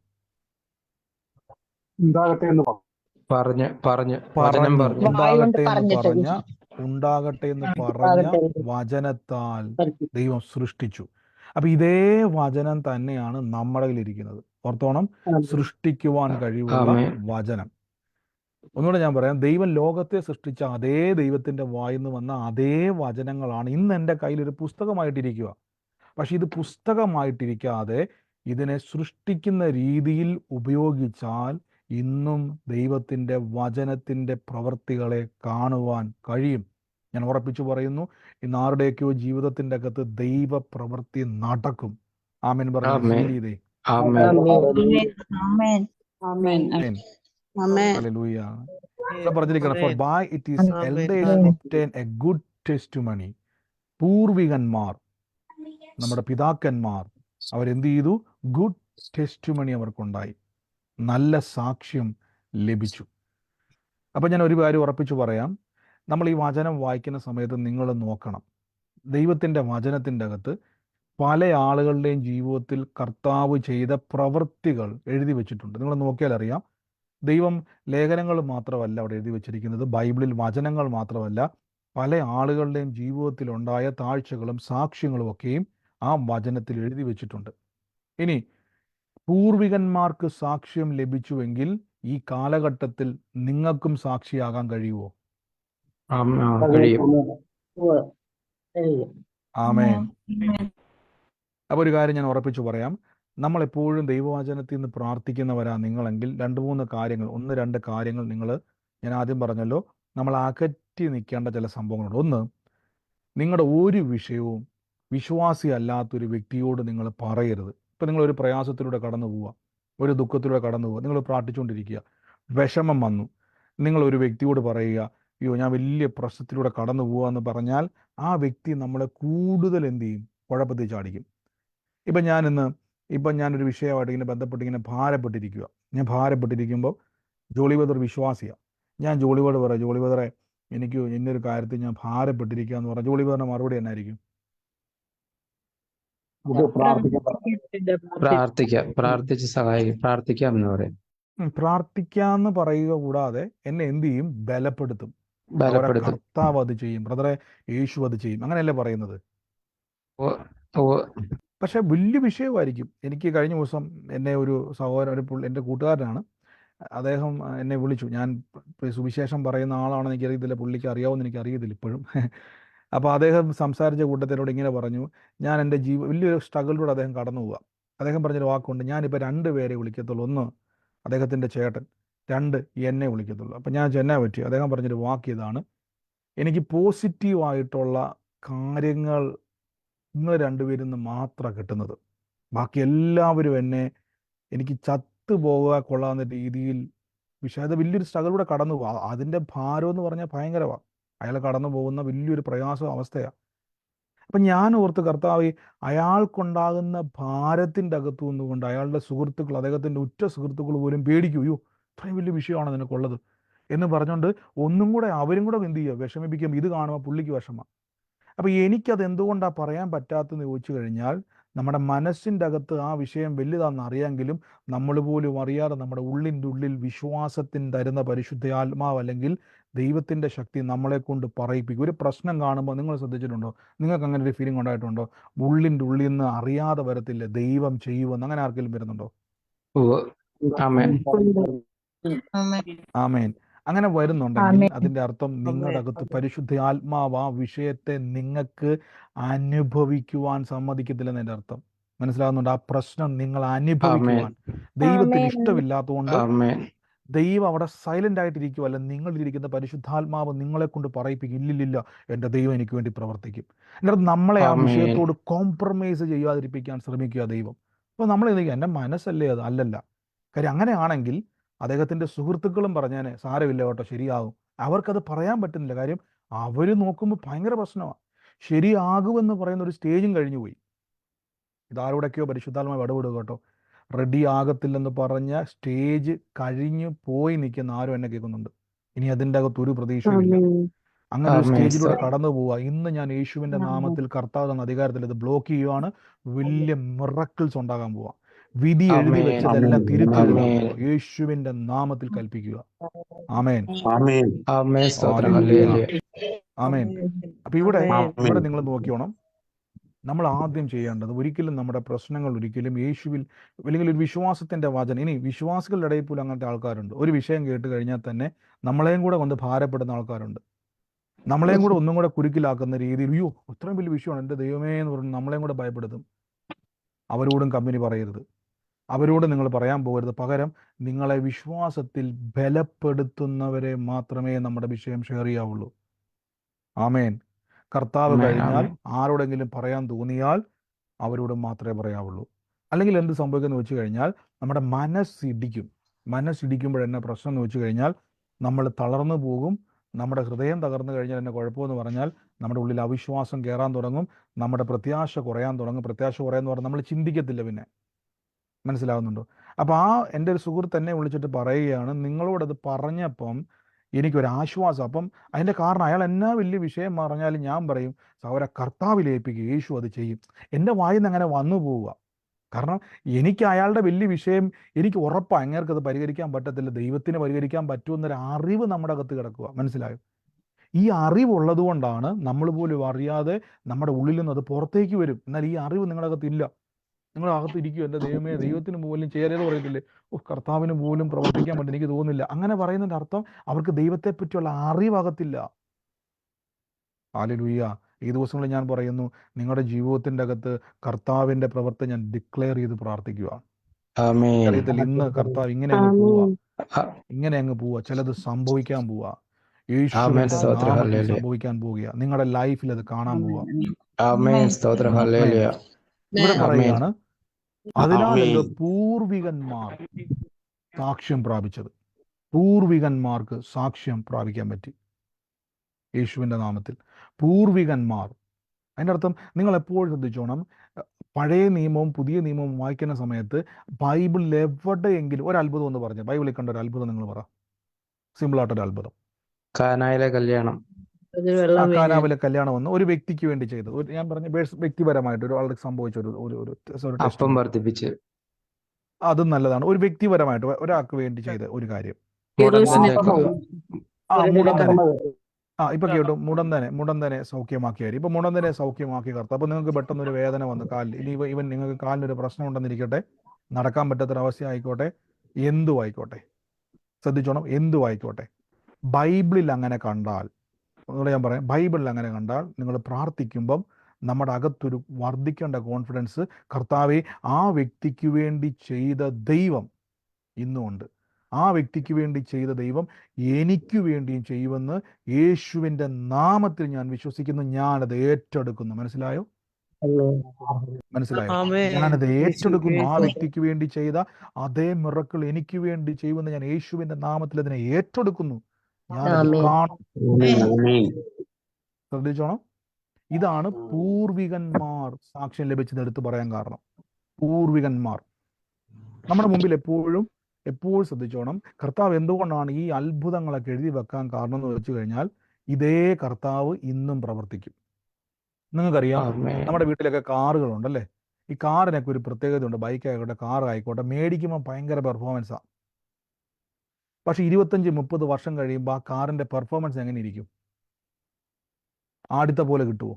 ഉണ്ടാകട്ടെ എന്ന് പറഞ്ഞ് ഉണ്ടാകട്ടെ എന്ന് പറഞ്ഞ വചനത്താൽ ദൈവം സൃഷ്ടിച്ചു. അപ്പൊ ഇതേ വചനം തന്നെയാണ് നമ്മുടെ കയ്യിലിരിക്കുന്നത്. ഓർത്തോണം, സൃഷ്ടിക്കുവാൻ കഴിവുള്ള വചനം. ഒന്നുകൂടെ ഞാൻ പറയാം, ദൈവം ലോകത്തെ സൃഷ്ടിച്ച അതേ ദൈവത്തിന്റെ വായിന്ന് വന്ന അതേ വചനങ്ങളാണ് ഇന്ന് എൻ്റെ കയ്യിലൊരു പുസ്തകമായിട്ടിരിക്കുക. പക്ഷെ ഇത് പുസ്തകമായിട്ടിരിക്കാതെ ഇതിനെ സൃഷ്ടിക്കുന്ന രീതിയിൽ ഉപയോഗിച്ചാൽ ഇന്നും ദൈവത്തിൻ്റെ വചനത്തിൻ്റെ പ്രവൃത്തികളെ കാണുവാൻ കഴിയും. ഞാൻ ഉറപ്പിച്ചു പറയുന്നു, ഇന്ന് ആരുടെയൊക്കെയോ ജീവിതത്തിൻ്റെ അകത്ത് ദൈവ പ്രവൃത്തി നടക്കും. ആമേൻ പറഞ്ഞു. ഹല്ലേലൂയ. പറഞ്ഞിരിക്കണം, for by it is elders obtain a good testimony. പൂർവികന്മാർ, നമ്മുടെ പിതാക്കന്മാർ, അവരെന്ത് ചെയ്തു? ഗുഡ് ടെസ്റ്റിമണി അവർക്കുണ്ടായി, നല്ല സാക്ഷ്യം ലഭിച്ചു. അപ്പം ഞാൻ ഒരു കാര്യം ഉറപ്പിച്ചു പറയാം, നമ്മൾ ഈ വചനം വായിക്കുന്ന സമയത്ത് നിങ്ങൾ നോക്കണം, ദൈവത്തിൻ്റെ വചനത്തിൻ്റെ അകത്ത് പല ആളുകളുടെയും ജീവിതത്തിൽ കർത്താവ് ചെയ്ത പ്രവൃത്തികൾ എഴുതി വെച്ചിട്ടുണ്ട്. നിങ്ങൾ നോക്കിയാൽ അറിയാം, ദൈവം ലേഖനങ്ങൾ മാത്രമല്ല അവിടെ എഴുതി വെച്ചിരിക്കുന്നത്, ബൈബിളിൽ വചനങ്ങൾ മാത്രമല്ല, പല ആളുകളുടെയും ജീവിതത്തിലുണ്ടായ താഴ്ചകളും സാക്ഷ്യങ്ങളും ഒക്കെയും ആ വചനത്തിൽ എഴുതി വെച്ചിട്ടുണ്ട്. ഇനി പൂർവികന്മാർക്ക് സാക്ഷ്യം ലഭിച്ചുവെങ്കിൽ ഈ കാലഘട്ടത്തിൽ നിങ്ങൾക്കും സാക്ഷിയാകാൻ കഴിയുമോ? ആമേൻ. അപ്പോൾ ഒരു കാര്യം ഞാൻ ഉറപ്പിച്ചു പറയാം, നമ്മളെപ്പോഴും ദൈവവചനത്തിൽ നിന്ന് പ്രാർത്ഥിക്കുന്നവരാ നിങ്ങളെങ്കിൽ രണ്ട് കാര്യങ്ങൾ ഞാൻ ആദ്യം പറഞ്ഞല്ലോ, നമ്മൾ അകറ്റി നിൽക്കേണ്ട ചില സംഭവങ്ങളുണ്ട്. ഒന്ന്, നിങ്ങളുടെ ഒരു വിഷയവും വിശ്വാസി അല്ലാത്തൊരു വ്യക്തിയോട് നിങ്ങൾ പറയരുത്. ഇപ്പം നിങ്ങളൊരു പ്രയാസത്തിലൂടെ കടന്നു പോവുക, ഒരു ദുഃഖത്തിലൂടെ കടന്നു പോവുക, നിങ്ങൾ പ്രാർത്ഥിച്ചുകൊണ്ടിരിക്കുക, വിഷമം വന്നു, നിങ്ങളൊരു വ്യക്തിയോട് പറയുക, അയ്യോ ഞാൻ വലിയ പ്രശ്നത്തിലൂടെ കടന്നു പോവുക എന്ന് പറഞ്ഞാൽ ആ വ്യക്തി നമ്മളെ കൂടുതൽ എന്ത് ചെയ്യും? കുഴപ്പത്തിൽ ചാടിക്കും. ഇപ്പം ഞാനൊരു വിഷയമായിട്ട് ഇങ്ങനെ ബന്ധപ്പെട്ട് ഇങ്ങനെ ഭാരപ്പെട്ടിരിക്കുക. ഞാൻ ഭാരപ്പെട്ടിരിക്കുമ്പോൾ ജോളി ബ്രദർ വിശ്വാസിയാണ്. ഞാൻ ജോളിയോട് പറയാം, ജോളി ബ്രദറെ എനിക്ക് ഇന്നൊരു കാര്യത്തിൽ ഞാൻ ഭാരപ്പെട്ടിരിക്കുക എന്ന് പറഞ്ഞാൽ ജോളി ബ്രദറിന്റെ മറുപടി എന്നായിരിക്കും? പ്രാർത്ഥിക്കാന്ന് പറയുക കൂടാതെ എന്നെ എന്ത് ചെയ്യും? ബലപ്പെടുത്തും. കർത്താവ് അത് ചെയ്യും, ബ്രദറെ യേശു അത് ചെയ്യും, അങ്ങനെയല്ലേ പറയുന്നത്? പക്ഷെ വലിയ വിഷയമായിരിക്കും. എനിക്ക് കഴിഞ്ഞ ദിവസം എന്നെ ഒരു സഹോദരൻ, എൻ്റെ കൂട്ടുകാരനാണ്, അദ്ദേഹം എന്നെ വിളിച്ചു. ഞാൻ സുവിശേഷം പറയുന്ന ആളാണെന്ന് എനിക്കറിയത്തില്ല, പുള്ളിക്ക് അറിയാവുന്ന എനിക്കറിയത്തില്ല ഇപ്പോഴും. അപ്പോൾ അദ്ദേഹം സംസാരിച്ച കൂട്ടത്തിനോട് ഇങ്ങനെ പറഞ്ഞു, ഞാൻ എൻ്റെ വലിയൊരു സ്ട്രഗിളിലൂടെ അദ്ദേഹം കടന്നു പോവുക. അദ്ദേഹം പറഞ്ഞൊരു വാക്കുണ്ട്, ഞാനിപ്പോൾ 2 പേരെ വിളിക്കത്തുള്ളൂ. ഒന്ന് അദ്ദേഹത്തിൻ്റെ ചേട്ടൻ, 2 എന്നെ വിളിക്കത്തുള്ളൂ. അപ്പം ഞാൻ ചെന്നാ പറ്റി. അദ്ദേഹം പറഞ്ഞൊരു വാക്ക് ഇതാണ്, എനിക്ക് പോസിറ്റീവായിട്ടുള്ള കാര്യങ്ങൾ നിങ്ങൾ രണ്ടുപേരും നിന്ന് മാത്രമാണ് കിട്ടുന്നത്. ബാക്കി എല്ലാവരും എന്നെ എനിക്ക് ചത്തുപോകുക കൊള്ളാവുന്ന രീതിയിൽ അത് വലിയൊരു സ്ട്രഗിലൂടെ കടന്നു പോകും. അതിൻ്റെ ഭാരം എന്ന് പറഞ്ഞാൽ ഭയങ്കരമാണ്. അയാൾ കടന്നു പോകുന്ന വലിയൊരു പ്രയാസ അവസ്ഥയാണ്. അപ്പം ഞാൻ ഓർത്ത് കർത്താവ് അയാൾക്കുണ്ടാകുന്ന ഭാരത്തിൻ്റെ അകത്തു നിന്നുകൊണ്ട് അയാളുടെ സുഹൃത്തുക്കൾ, അദ്ദേഹത്തിൻ്റെ ഉറ്റ സുഹൃത്തുക്കൾ പോലും പേടിക്കും, അയ്യോ ഇത്രയും വലിയ വിഷയമാണ് നിനക്കുള്ളത് എന്ന് പറഞ്ഞുകൊണ്ട് ഒന്നും കൂടെ അവരും കൂടെ എന്ത് ചെയ്യുക, വിഷമിപ്പിക്കും. ഇത് കാണുമ്പോൾ പുള്ളിക്ക് വിഷമം. അപ്പോൾ എനിക്കത് എന്തുകൊണ്ടാണ് പറയാൻ പറ്റാത്തതെന്ന് ചോദിച്ചു കഴിഞ്ഞാൽ, നമ്മുടെ മനസ്സിൻ്റെ അകത്ത് ആ വിഷയം വലുതാണെന്ന് അറിയാമെങ്കിലും നമ്മൾ പോലും അറിയാതെ നമ്മുടെ ഉള്ളിൻ്റെ ഉള്ളിൽ വിശ്വാസത്തിന് തരുന്ന പരിശുദ്ധാത്മാവ് അല്ലെങ്കിൽ ദൈവത്തിൻ്റെ ശക്തി നമ്മളെ കൊണ്ട് പറയിപ്പിക്കും. ഒരു പ്രശ്നം കാണുമ്പോൾ നിങ്ങൾ ശ്രദ്ധിച്ചിട്ടുണ്ടോ? നിങ്ങൾക്ക് അങ്ങനെ ഒരു ഫീലിംഗ് ഉണ്ടായിട്ടുണ്ടോ? ഉള്ളിൻ്റെ ഉള്ളിൽ നിന്ന് അറിയാതെ വരത്തില്ല, ദൈവം ചെയ്യുമെന്ന്. അങ്ങനെ ആർക്കെങ്കിലും വരുന്നുണ്ടോ? ആമേൻ. ആമേൻ. അങ്ങനെ വരുന്നുണ്ടെങ്കിൽ അതിൻ്റെ അർത്ഥം നിങ്ങളുടെ അകത്ത് പരിശുദ്ധാത്മാവ് ആ വിഷയത്തെ നിങ്ങൾക്ക് അനുഭവിക്കുവാൻ സമ്മതിക്കത്തില്ലെന്ന് എൻ്റെ അർത്ഥം. മനസ്സിലാകുന്നുണ്ട്? ആ പ്രശ്നം നിങ്ങൾ അനുഭവിക്കുവാൻ ദൈവത്തിന് ഇഷ്ടമില്ലാത്തതുകൊണ്ട് ദൈവം അവിടെ സൈലന്റ് ആയിട്ടിരിക്കുവല്ല, നിങ്ങളിരിക്കുന്ന പരിശുദ്ധാത്മാവ് നിങ്ങളെ കൊണ്ട് പറയിപ്പിക്കും, ഇല്ലില്ല എൻ്റെ ദൈവം എനിക്ക് വേണ്ടി പ്രവർത്തിക്കും. എന്നിട്ട് നമ്മളെ ആ വിഷയത്തോട് കോംപ്രമൈസ് ചെയ്യാതിരിപ്പിക്കാൻ ശ്രമിക്കുക ദൈവം. അപ്പോൾ നമ്മൾ എൻ്റെ മനസ്സല്ലേ അത്? അല്ലല്ല. കാര്യം അങ്ങനെയാണെങ്കിൽ അദ്ദേഹത്തിൻ്റെ സുഹൃത്തുക്കളും പറഞ്ഞാൽ സാരമില്ല കേട്ടോ, ശരിയാകും. അവർക്കത് പറയാൻ പറ്റുന്നില്ല. കാര്യം അവർ നോക്കുമ്പോൾ ഭയങ്കര പ്രശ്നമാണ്. ശരിയാകുമെന്ന് പറയുന്ന ഒരു സ്റ്റേജും കഴിഞ്ഞു പോയി. ഇതാരോടൊക്കെയോ പരിശുദ്ധാത്മാവ് ഇടപെടുക കേട്ടോ. റെഡി ആകത്തില്ലെന്ന് പറഞ്ഞ സ്റ്റേജ് കഴിഞ്ഞു പോയി നിൽക്കുന്ന ആരും എന്നെ കേൾക്കുന്നുണ്ട്. ഇനി അതിൻ്റെ അകത്തൊരു പ്രതീക്ഷയില്ല. അങ്ങനെ ഒരു സ്റ്റേജിലൂടെ കടന്നു പോവുക. ഇന്ന് ഞാൻ യേശുവിൻ്റെ നാമത്തിൽ കർത്താവ് തന്ന അധികാരത്തിൽ ഇത് ബ്ലോക്ക് ചെയ്യുവാണ്. വലിയ മിറക്കിൾസ് ഉണ്ടാകാൻ പോവാ. വിധി എഴുതി വെച്ചതെല്ലാം തിരുത്തി എഴുതാൻ പോവാ. യേശുവിൻ്റെ നാമത്തിൽ കൽപ്പിക്കുക. ആമേൻ. ആമേൻ. അപ്പൊ ഇവിടെ നിങ്ങൾ നോക്കിയോണം, നമ്മൾ ആദ്യം ചെയ്യേണ്ടത് ഒരിക്കലും നമ്മുടെ പ്രശ്നങ്ങൾ ഒരിക്കലും യേശുവിൽ അല്ലെങ്കിൽ ഒരു വിശ്വാസത്തിൻ്റെ വചനം. ഇനി വിശ്വാസികളുടെ ഇടയിൽ പോലും അങ്ങനത്തെ ആൾക്കാരുണ്ട്. ഒരു വിഷയം കേട്ട് കഴിഞ്ഞാൽ തന്നെ നമ്മളെയും കൂടെ കൊണ്ട് ഭാരപ്പെടുന്ന ആൾക്കാരുണ്ട്. നമ്മളെയും കൂടെ ഒന്നും കൂടെ കുരുക്കിലാക്കുന്ന രീതിയിൽ, അയ്യോ ഇത്രയും വലിയ വിഷയമാണ് എൻ്റെ ദൈവമേ എന്ന് പറഞ്ഞ് നമ്മളെയും കൂടെ ഭയപ്പെടുത്തും. അവരോടും കമ്പനി പറയരുത്, അവരോട് നിങ്ങൾ പറയാൻ പോകരുത്. പകരം നിങ്ങളെ വിശ്വാസത്തിൽ ബലപ്പെടുത്തുന്നവരെ മാത്രമേ നമ്മുടെ വിഷയം ഷെയർ ചെയ്യാവുള്ളൂ. ആമേൻ. കർത്താവ് കഴിഞ്ഞാൽ ആരോടെങ്കിലും പറയാൻ തോന്നിയാൽ അവരോട് മാത്രമേ പറയാവുള്ളൂ. അല്ലെങ്കിൽ എന്ത് സംഭവിക്കുമെന്ന് വെച്ച് കഴിഞ്ഞാൽ നമ്മുടെ മനസ്സിടിക്കുമ്പോൾ എന്നെ പ്രശ്നം എന്ന് വെച്ച് കഴിഞ്ഞാൽ നമ്മൾ തളർന്നു പോകും. നമ്മുടെ ഹൃദയം തകർന്നു കഴിഞ്ഞാൽ എന്നെ കുഴപ്പമെന്ന് പറഞ്ഞാൽ നമ്മുടെ ഉള്ളിൽ അവിശ്വാസം കയറാൻ തുടങ്ങും, നമ്മുടെ പ്രത്യാശ കുറയാൻ തുടങ്ങും. പ്രത്യാശ കുറയെന്ന് പറഞ്ഞാൽ നമ്മൾ ചിന്തിക്കത്തില്ല പിന്നെ. മനസ്സിലാകുന്നുണ്ടോ? അപ്പോൾ എൻ്റെ ഒരു സുഹൃത്ത് എന്നെ വിളിച്ചിട്ട് പറയുകയാണ്, നിങ്ങളോടത് പറഞ്ഞപ്പം എനിക്കൊരാശ്വാസം. അപ്പം അതിൻ്റെ കാരണം അയാൾ എന്നാ വലിയ വിഷയം പറഞ്ഞാലും ഞാൻ പറയും സഹോദര കർത്താവിലേൽപ്പിക്കുക, യേശു അത് ചെയ്യും. എൻ്റെ വായിൽ നിന്ന് അങ്ങനെ വന്നു പോവുക. കാരണം എനിക്ക് അയാളുടെ വലിയ വിഷയം എനിക്ക് ഉറപ്പാണ്, അങ്ങേർക്കത് പരിഹരിക്കാൻ പറ്റത്തില്ല, ദൈവത്തിന് പരിഹരിക്കാൻ പറ്റുമെന്നൊരു അറിവ് നമ്മുടെ അകത്ത് കിടക്കുക. മനസ്സിലായോ? ഈ അറിവുള്ളത് കൊണ്ടാണ് നമ്മൾ പോലും അറിയാതെ നമ്മുടെ ഉള്ളിൽ നിന്ന് അത് പുറത്തേക്ക് വരും. എന്നാൽ ഈ അറിവ് നിങ്ങളുടെ അകത്തില്ല. നിങ്ങളുടെ അകത്ത് ഇരിക്കും, എൻ്റെ ദൈവമേ ദൈവത്തിന് പോലും ചെയ്യരുതെന്ന് പറയത്തില്ലേ, കർത്താവിന് പോലും പ്രവർത്തിക്കാൻ പറ്റും എനിക്ക് തോന്നുന്നില്ല. അങ്ങനെ പറയുന്നതിൻ്റെ അർത്ഥം അവർക്ക് ദൈവത്തെ പറ്റിയുള്ള അറിവകത്തില്ല. ഹല്ലേലൂയ. ഈ ദിവസങ്ങളിൽ ഞാൻ പറയുന്നു, നിങ്ങളുടെ ജീവിതത്തിൻ്റെ അകത്ത് കർത്താവിൻ്റെ പ്രവർത്തി ഞാൻ ഡിക്ലെയർ ചെയ്ത് പ്രാർത്ഥിക്കുക. അറിയത്തില്ല, ഇന്ന് കർത്താവ് ഇങ്ങനെ അങ്ങ് പോവുക, ചിലത് സംഭവിക്കാൻ പോവുക. യേശുവിന്റെ നാമത്തിൽ സംഭവിക്കാൻ പോവുക. നിങ്ങളുടെ ലൈഫിൽ അത് കാണാൻ പോവുക. ഇവിടെ പറയുകയാണ്, അതിനാലല്ലോ പൂർവികന്മാർ സാക്ഷ്യം പ്രാപിച്ചത്. പൂർവികന്മാർക്ക് സാക്ഷ്യം പ്രാപിക്കാൻ പറ്റി യേശുവിൻ്റെ നാമത്തിൽ. പൂർവികന്മാർ, അതിൻ്റെ അർത്ഥം നിങ്ങൾ എപ്പോഴും ശ്രദ്ധിച്ചോണം, പഴയ നിയമവും പുതിയ നിയമവും വായിക്കുന്ന സമയത്ത് ബൈബിളിൽ എവിടെയെങ്കിലും ഒരു അത്ഭുതം എന്ന് പറഞ്ഞു, ബൈബിളിൽ കണ്ട ഒരു അത്ഭുതം നിങ്ങൾ പറ. സിമ്പിളായിട്ടൊരു അത്ഭുതം. കാനായിലെ കല്യാണം. കാനാവിലെ കല്യാണം വന്ന് ഒരു വ്യക്തിക്ക് വേണ്ടി ചെയ്തത്. ഞാൻ പറഞ്ഞ വ്യക്തിപരമായിട്ട് ഒരു ആൾക്ക് സംഭവിച്ച അപ്പം വർദ്ധിപ്പിച്ച്, അതും നല്ലതാണ്. ഒരു വ്യക്തിപരമായിട്ട് ഒരാൾക്ക് വേണ്ടി ചെയ്ത ഒരു കാര്യം. ഇപ്പൊ കേട്ടു, മുടന്തനെ സൗഖ്യമാക്കിയായിരിക്കും. ഇപ്പൊ മുടന്തനെ സൗഖ്യമാക്കി കർത്താവ്. അപ്പൊ നിങ്ങൾക്ക് പെട്ടെന്നൊരു വേദന വന്നു കാലിൽ. ഇനി ഇവൻ നിങ്ങൾക്ക് കാലിനൊരു പ്രശ്നം ഉണ്ടെന്നിരിക്കട്ടെ, നടക്കാൻ പറ്റാത്തൊരവസ്ഥ ആയിക്കോട്ടെ, എന്തു ആയിക്കോട്ടെ, ശ്രദ്ധിച്ചോണം, എന്തു ആയിക്കോട്ടെ, ബൈബിളിൽ അങ്ങനെ കണ്ടാൽ, ഒന്നുകൂടെ ഞാൻ പറയാം, ബൈബിളിൽ അങ്ങനെ കണ്ടാൽ നിങ്ങൾ പ്രാർത്ഥിക്കുമ്പം നമ്മുടെ അകത്തൊരു വർദ്ധിക്കേണ്ട കോൺഫിഡൻസ്, കർത്താവെ ആ വ്യക്തിക്ക് വേണ്ടി ചെയ്ത ദൈവം ഇന്നുമുണ്ട്, ആ വ്യക്തിക്ക് വേണ്ടി ചെയ്ത ദൈവം എനിക്ക് വേണ്ടിയും ചെയ്യുമെന്ന് യേശുവിൻ്റെ നാമത്തിൽ ഞാൻ വിശ്വസിക്കുന്നു, ഞാനത് ഏറ്റെടുക്കുന്നു. മനസ്സിലായോ? മനസ്സിലായോ? ആമേൻ. ഞാനത് ഏറ്റെടുക്കുന്നു. ആ യേശുവേ വ്യക്തിക്ക് വേണ്ടി ചെയ്ത അതേ മിറക്കിൾ എനിക്ക് വേണ്ടി ചെയ്യുമെന്ന് ഞാൻ യേശുവിന്റെ നാമത്തിൽ അതിനെ ഏറ്റെടുക്കുന്നു. ഞാനത് ആമേൻ. കാണും. ആമേൻ. ശ്രദ്ധിച്ചോണം. ഇതാണ് പൂർവികന്മാർ സാക്ഷ്യം ലഭിച്ചത് എടുത്തു പറയാൻ കാരണം. പൂർവികന്മാർ നമ്മുടെ മുമ്പിൽ എപ്പോഴും ശ്രദ്ധിച്ചോണം. കർത്താവ് എന്തുകൊണ്ടാണ് ഈ അത്ഭുതങ്ങളൊക്കെ എഴുതി വെക്കാൻ കാരണം എന്ന് വെച്ച് കഴിഞ്ഞാൽ ഇതേ കർത്താവ് ഇന്നും പ്രവർത്തിക്കും. നിങ്ങൾക്കറിയാം, ആമേൻ. നമ്മുടെ വീട്ടിലൊക്കെ കാറുകളുണ്ടല്ലേ. ഈ കാറിനൊക്കെ ഒരു പ്രത്യേകതയുണ്ട്. ബൈക്ക് ആയിക്കോട്ടെ, കാർ ആയിക്കോട്ടെ, മേടിക്കുമ്പോൾ ഭയങ്കര പെർഫോമൻസാണ്. പക്ഷെ 25-30 വർഷം കഴിയുമ്പോൾ ആ കാറിന്റെ പെർഫോമൻസ് എങ്ങനെ ഇരിക്കും? ആദ്യത്തെ പോലെ കിട്ടുമോ?